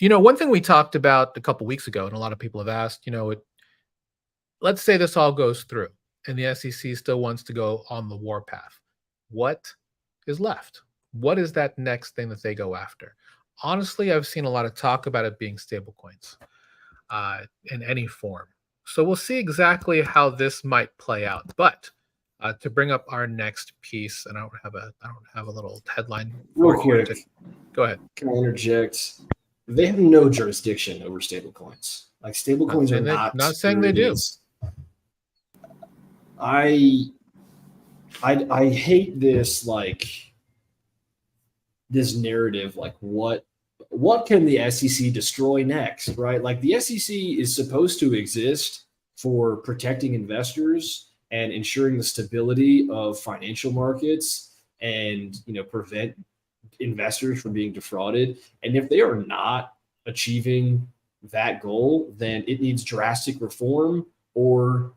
One thing we talked about a couple weeks ago, and a lot of people have asked, let's say this all goes through, and the SEC still wants to go on the warpath. What is left? What is that next thing that they go after? Honestly, I've seen a lot of talk about it being stablecoins in any form. So we'll see exactly how this might play out. But to bring up our next piece, and I don't have a little headline Real for it here. quick, Go ahead. can I interject? They have no jurisdiction over stablecoins. Like stablecoins are Not saying they do. I hate this this narrative. Like what can the SEC destroy next, right? Like the SEC is supposed to exist for protecting investors and ensuring the stability of financial markets and prevent investors from being defrauded. And if they are not achieving that goal, then it needs drastic reform or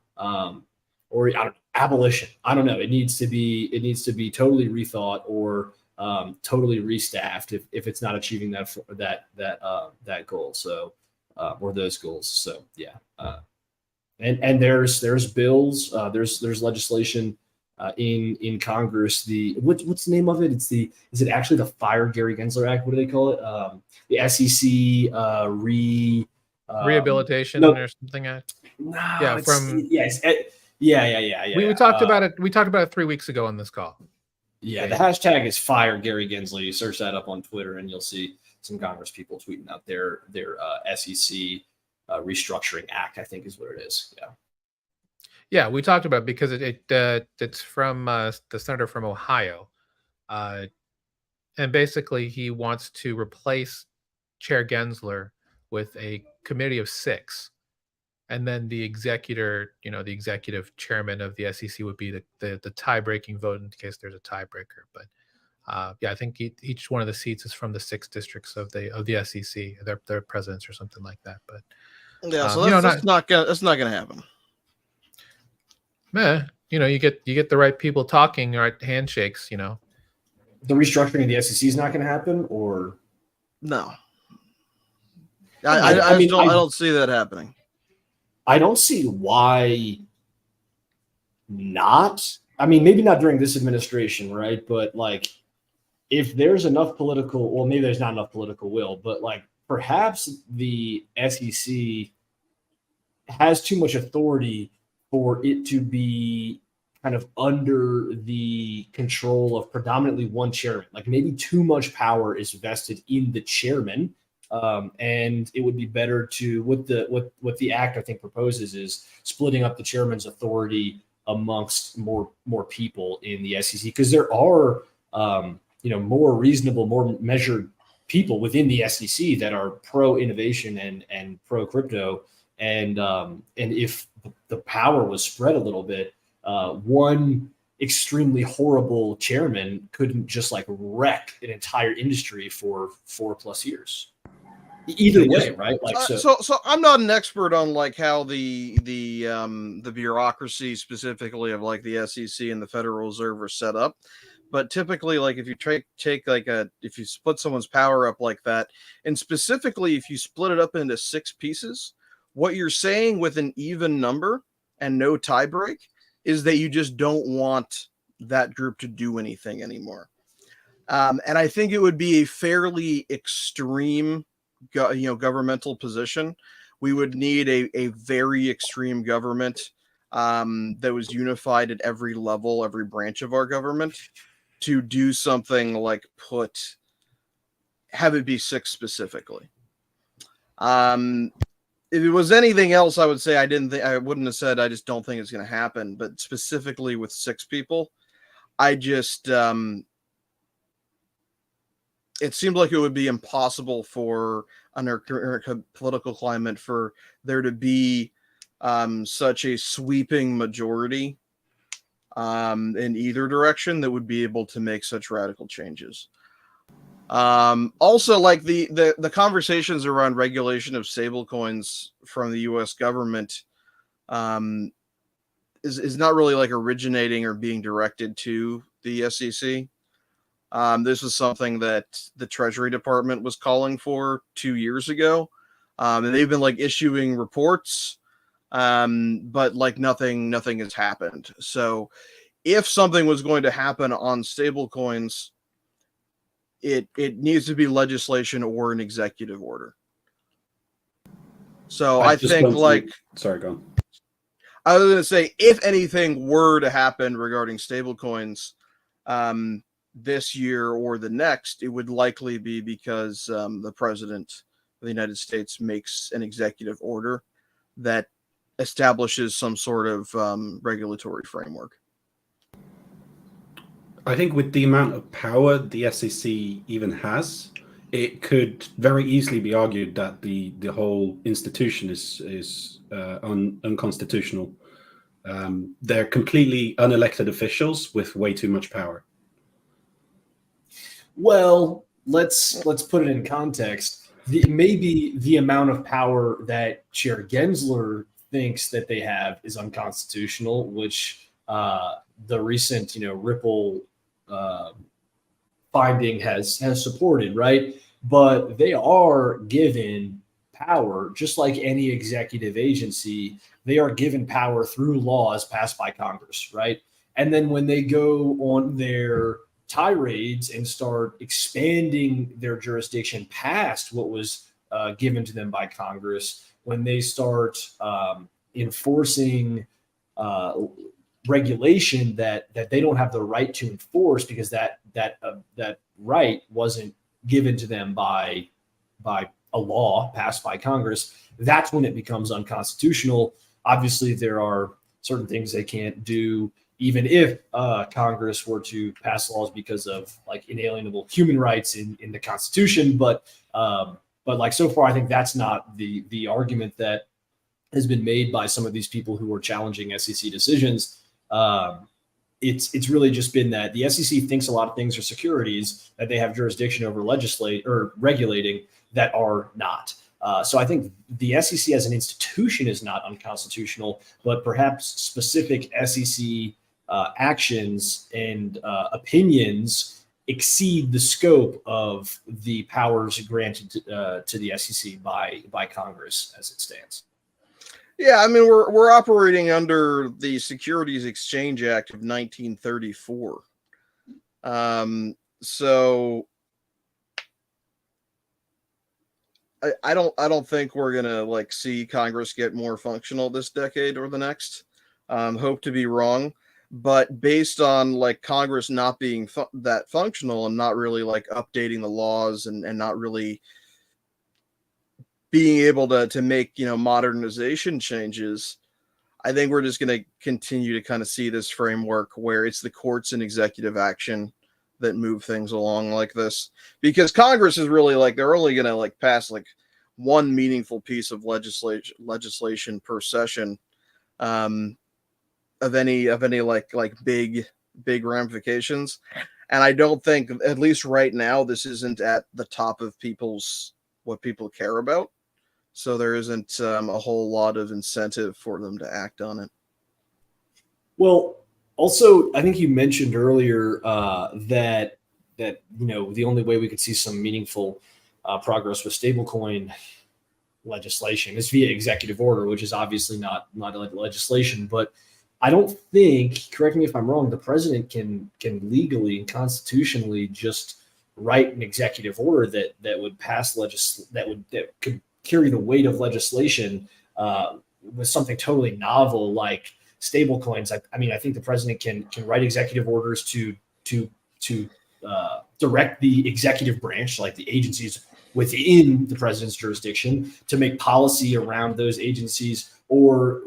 abolition. I don't know. It needs to be totally rethought or totally restaffed if it's not achieving that goal. So or those goals. So yeah. And there's bills, there's legislation in Congress. What's the name of it? Is it actually the Fire Gary Gensler Act? What do they call it? The SEC Rehabilitation no, or something. No, Yeah, yeah. We talked about it. We talked about it 3 weeks ago on this call. Yeah, the hashtag is Fire Gary Gensler. You search that up on Twitter, and you'll see some Congress people tweeting out their SEC restructuring act. I think is what it is. Yeah. Yeah, we talked about it because it's from the senator from Ohio, and basically he wants to replace Chair Gensler with a committee of 6, and then the executive chairman of the SEC would be the tie-breaking vote in case there's a tiebreaker. But yeah, I think each one of the seats is from the 6 districts of the SEC, their presidents or something like that. But yeah, so that's not gonna happen. You get the right people talking, right handshakes. The restructuring of the SEC is not going to happen, or no. I don't see that happening. I don't see why not. I mean, maybe not during this administration, right? But like, if there's enough political, well, maybe there's not enough political will, but like perhaps the SEC has too much authority for it to be kind of under the control of predominantly one chairman. Like maybe too much power is vested in the chairman. And it would be better to what the act I think proposes is splitting up the chairman's authority amongst more people in the SEC, because there are more reasonable, more measured people within the SEC that are pro innovation and pro crypto, and if the power was spread a little bit, one extremely horrible chairman couldn't just like wreck an entire industry for 4+ years. Either way, right? Like so I'm not an expert on like how the bureaucracy specifically of like the SEC and the Federal Reserve are set up, but typically like if you take like if you split someone's power up like that, and specifically if you split it up into 6 pieces, what you're saying with an even number and no tie break is that you just don't want that group to do anything anymore. And I think it would be a fairly extreme governmental position. We would need a very extreme government that was unified at every level, every branch of our government, to do something like have it be 6 specifically. If it was anything else, I would say I wouldn't have said I just don't think it's going to happen. But specifically with 6 people, I just it seemed like it would be impossible for under current political climate for there to be such a sweeping majority in either direction that would be able to make such radical changes. Also, like the conversations around regulation of stablecoins from the U.S. government is not really like originating or being directed to the SEC. This was something that the Treasury Department was calling for 2 years ago, and they've been like issuing reports, but like nothing has happened. So, if something was going to happen on stablecoins, it needs to be legislation or an executive order. So I just think want to- sorry, go on. I was going to say, if anything were to happen regarding stablecoins this year or the next, it would likely be because the president of the United States makes an executive order that establishes some sort of regulatory framework. I think with the amount of power the SEC even has, it could very easily be argued that the whole institution is unconstitutional. They're completely unelected officials with way too much power. Well, let's put it in context. Maybe the amount of power that Chair Gensler thinks that they have is unconstitutional, which the recent Ripple finding has supported, right? But they are given power, just like any executive agency. They are given power through laws passed by Congress, right? And then when they go on their tirades and start expanding their jurisdiction past what was given to them by Congress, when they start enforcing regulation that they don't have the right to enforce because that right wasn't given to them by a law passed by Congress, that's when it becomes unconstitutional. Obviously, there are certain things they can't do, even if Congress were to pass laws because of like inalienable human rights in the Constitution. But like so far, I think that's not the argument that has been made by some of these people who are challenging SEC decisions. It's really just been that the SEC thinks a lot of things are securities that they have jurisdiction over regulating that are not. So I think the SEC as an institution is not unconstitutional, but perhaps specific SEC actions and opinions exceed the scope of the powers granted to the SEC by Congress as it stands. Yeah, I mean we're operating under the Securities Exchange Act of 1934. So I don't think we're gonna like see Congress get more functional this decade or the next. Hope to be wrong, but based on like Congress not being that functional and not really like updating the laws and not really being able to make modernization changes, I think we're just going to continue to kind of see this framework where it's the courts and executive action that move things along like this, because Congress is really like they're only going to like pass like one meaningful piece of legislation per session of any like big ramifications. And I don't think, at least right now, this isn't at the top of what people care about. So there isn't a whole lot of incentive for them to act on it. Well, also, I think you mentioned earlier that the only way we could see some meaningful progress with stablecoin legislation is via executive order, which is obviously not legislation. But I don't think, correct me if I'm wrong, the president can legally and constitutionally just write an executive order that would pass that could carry the weight of legislation with something totally novel like stable coins. I mean, I think the president can write executive orders to direct the executive branch, like the agencies within the president's jurisdiction, to make policy around those agencies or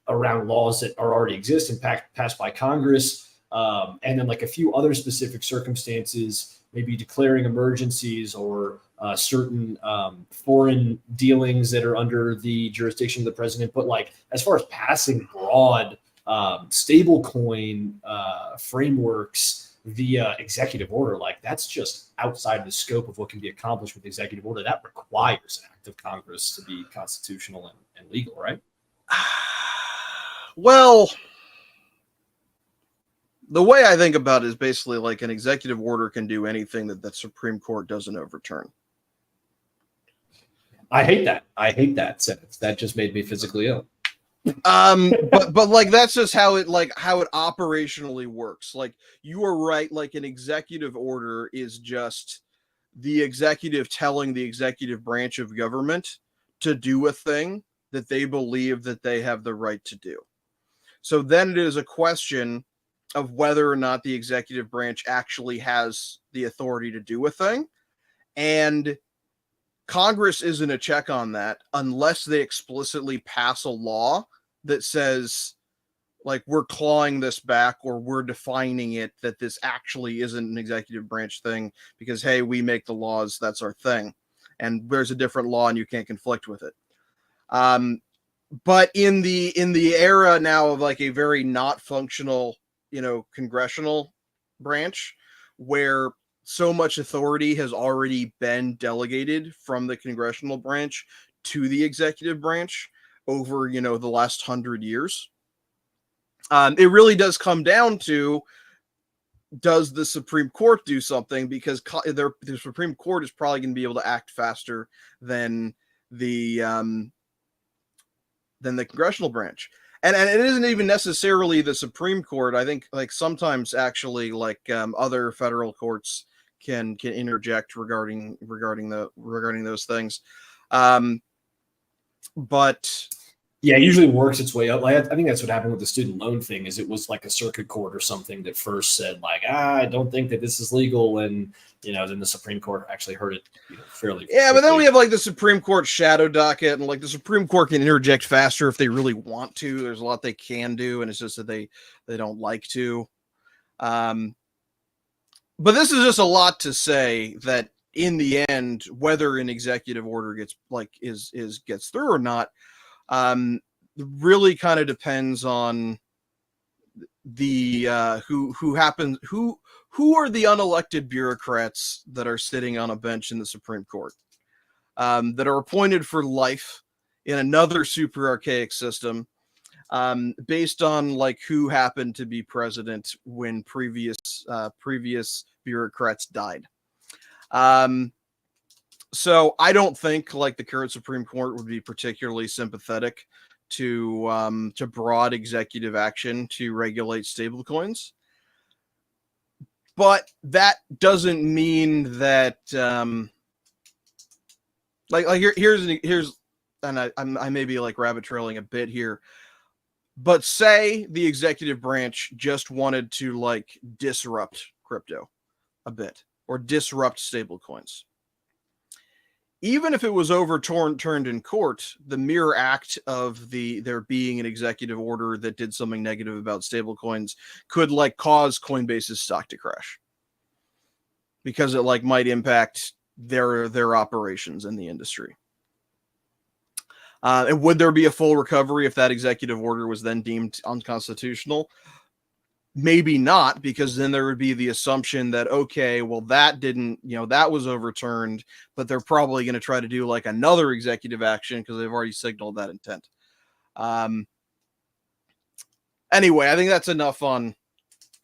around laws that are already exist and passed by Congress. And then like a few other specific circumstances, maybe declaring emergencies or certain foreign dealings that are under the jurisdiction of the president. But like as far as passing broad stablecoin frameworks via executive order, like that's just outside the scope of what can be accomplished with executive order. That requires an act of Congress to be constitutional and legal, right? Well, the way I think about it is basically like an executive order can do anything that the Supreme Court doesn't overturn. I hate that sentence. That just made me physically ill. But like that's just how it operationally works. Like you are right, like an executive order is just the executive telling the executive branch of government to do a thing that they believe that they have the right to do. So then it is a question of whether or not the executive branch actually has the authority to do a thing. And Congress isn't a check on that unless they explicitly pass a law that says, like, we're clawing this back, or we're defining it that this actually isn't an executive branch thing because, hey, we make the laws, that's our thing. And there's a different law and you can't conflict with it. But in the era now of like a very not functional, congressional branch, where so much authority has already been delegated from the congressional branch to the executive branch over, the last 100 years. It really does come down to, does the Supreme Court do something? Because the Supreme Court is probably going to be able to act faster than the congressional branch. And it isn't even necessarily the Supreme Court. I think like sometimes actually like other federal courts can interject regarding those things. But yeah, it usually works its way up. Like, I think that's what happened with the student loan thing. Is it was like a circuit court or something that first said like, I don't think that this is legal, and then the Supreme Court actually heard it fairly. Yeah, quickly. but then we have like the Supreme Court shadow docket, and like the Supreme Court can interject faster if they really want to. There's a lot they can do, and it's just that they don't like to. But this is just a lot to say that in the end, whether an executive order gets gets through or not, really kind of depends on the who are the unelected bureaucrats that are sitting on a bench in the Supreme Court, that are appointed for life in another super archaic system, based on like who happened to be president when previous bureaucrats died. So I don't think like the current Supreme Court would be particularly sympathetic to broad executive action to regulate stablecoins. But that doesn't mean that here's and I may be like rabbit trailing a bit here, but say the executive branch just wanted to like disrupt crypto a bit or disrupt stablecoins. Even if it was overturned in court, the mere act of there being an executive order that did something negative about stablecoins could like cause Coinbase's stock to crash because it like might impact their operations in the industry. And would there be a full recovery if that executive order was then deemed unconstitutional? Maybe not, because then there would be the assumption that, okay, well, that didn't, that was overturned, but they're probably going to try to do like another executive action because they've already signaled that intent. Anyway, I think that's enough on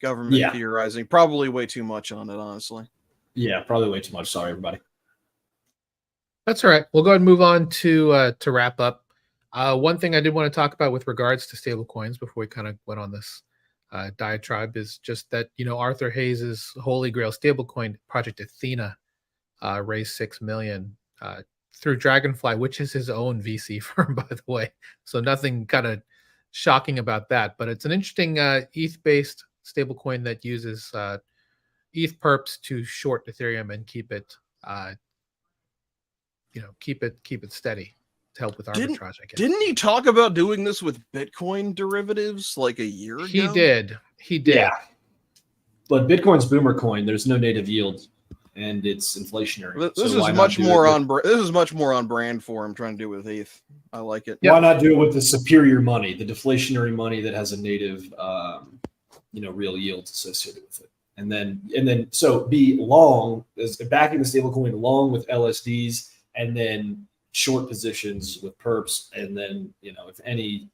government theorizing. Probably way too much on it, honestly. Yeah, probably way too much. Sorry, everybody. That's all right. We'll go ahead and move on to wrap up. One thing I did want to talk about with regards to stablecoins before we kind of went on this diatribe is just that Arthur Hayes's Holy Grail stablecoin project Athena raised $6 million through Dragonfly, which is his own VC firm, by the way. So nothing kind of shocking about that, but it's an interesting ETH-based stablecoin that uses ETH perps to short Ethereum and keep it steady. Help with arbitrage, I guess. Didn't he talk about doing this with Bitcoin derivatives like a year ago? He did. Yeah. But Bitcoin's boomer coin, there's no native yield and it's inflationary. This is much more on brand for him trying to do it with ETH. I like it. Why not do it with the superior money, the deflationary money that has a native real yield associated with it. And then so be long as backing the stablecoin long with LSDs and then short positions with perps, and then if any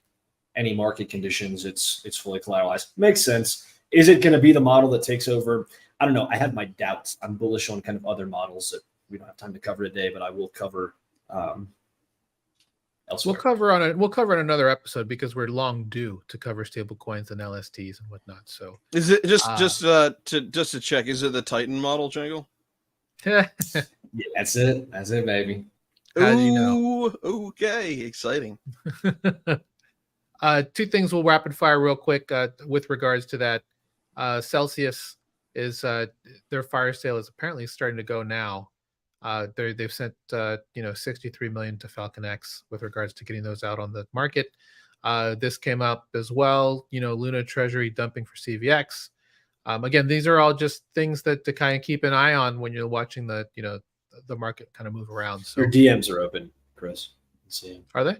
market conditions, it's fully collateralized. Makes sense. Is it going to be the model that takes over? I don't know. I have my doubts. I'm bullish on kind of other models that we don't have time to cover today, but I will cover elsewhere. We'll cover in another episode because we're long due to cover stable coins and LSTs and whatnot. So is it just to check? Is it the Titan model, Jangle? Yeah, that's it, baby. as you know. Okay, exciting. Two things we'll rapid fire real quick with regards to that. Celsius is their fire sale is apparently starting to go now. They've sent 63 million to Falcon X with regards to getting those out on the market. This came up as well. Luna Treasury dumping for CVX. Again, these are all just things that to kind of keep an eye on when you're watching the market kind of move around. So Your DMs are open, Chris. Let's see. Are they?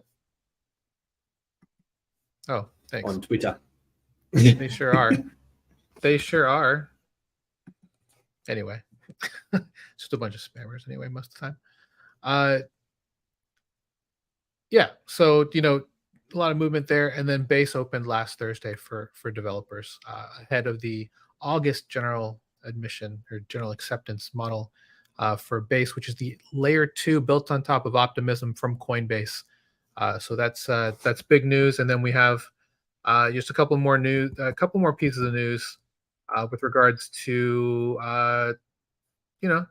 Oh, thanks. On Twitter. They sure are. They sure are. Anyway, just a bunch of spammers anyway, most of the time. Yeah, so a lot of movement there, and then Base opened last Thursday for developers ahead of the August general admission or general acceptance model for Base, which is the layer 2 built on top of Optimism from Coinbase. So that's big news, and then we have just a couple more pieces of news with regards to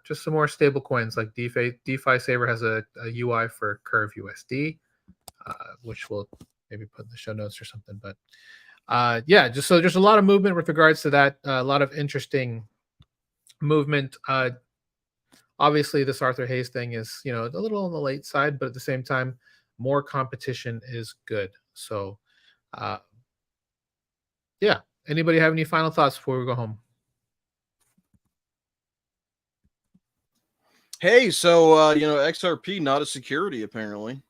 just some more stable coins like DeFi Saver has a UI for Curve USD, which we'll maybe put in the show notes or something. But just so there's a lot of movement with regards to that, a lot of interesting movement. Obviously, this Arthur Hayes thing is a little on the late side, but at the same time, more competition is good. So, anybody have any final thoughts before we go home? Hey, so XRP not a security apparently.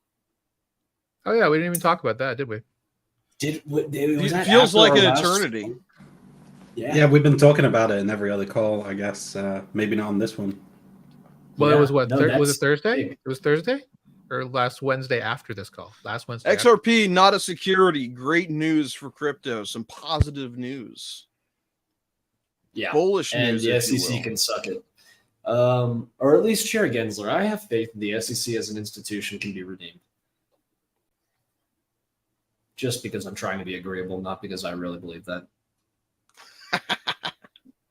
Oh yeah, we didn't even talk about that, did we? It feels like an eternity. Yeah, we've been talking about it in every other call, I guess. Maybe not on this one. Well, it was what? Was it Thursday? It was Thursday or last Wednesday after this call? Last Wednesday. XRP not a security. Great news for crypto. Some positive news. Yeah, bullish and news. The SEC can suck it. Or at least Chair Gensler. I have faith the SEC as an institution can be redeemed. Just because I'm trying to be agreeable, not because I really believe that.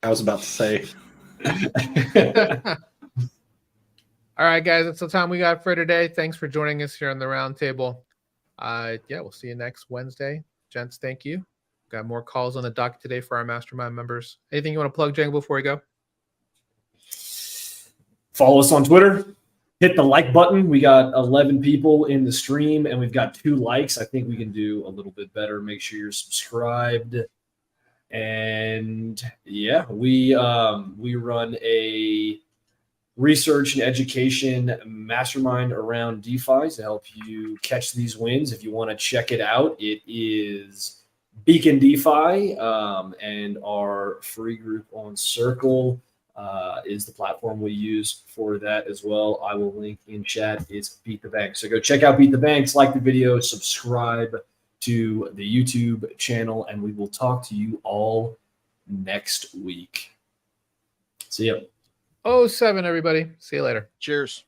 I was about to say. All right, guys, that's the time we got for today. Thanks for joining us here on the Roundtable. We'll see you next Wednesday. Gents, thank you. Got more calls on the docket today for our mastermind members. Anything you want to plug, Jangle, before we go? Follow us on Twitter. Hit the like button. We got 11 people in the stream, and we've got 2 likes. I think we can do a little bit better. Make sure you're subscribed. And we run a research and education mastermind around DeFi to help you catch these wins. If you want to check it out, it is Beacon DeFi, and our free group on Circle is the platform we use for that as well. I will link in chat. It's Beat the Bank. So go check out Beat the Banks, like the video, subscribe to the YouTube channel, and we will talk to you all next week. See ya. 07, everybody. See you later. Cheers.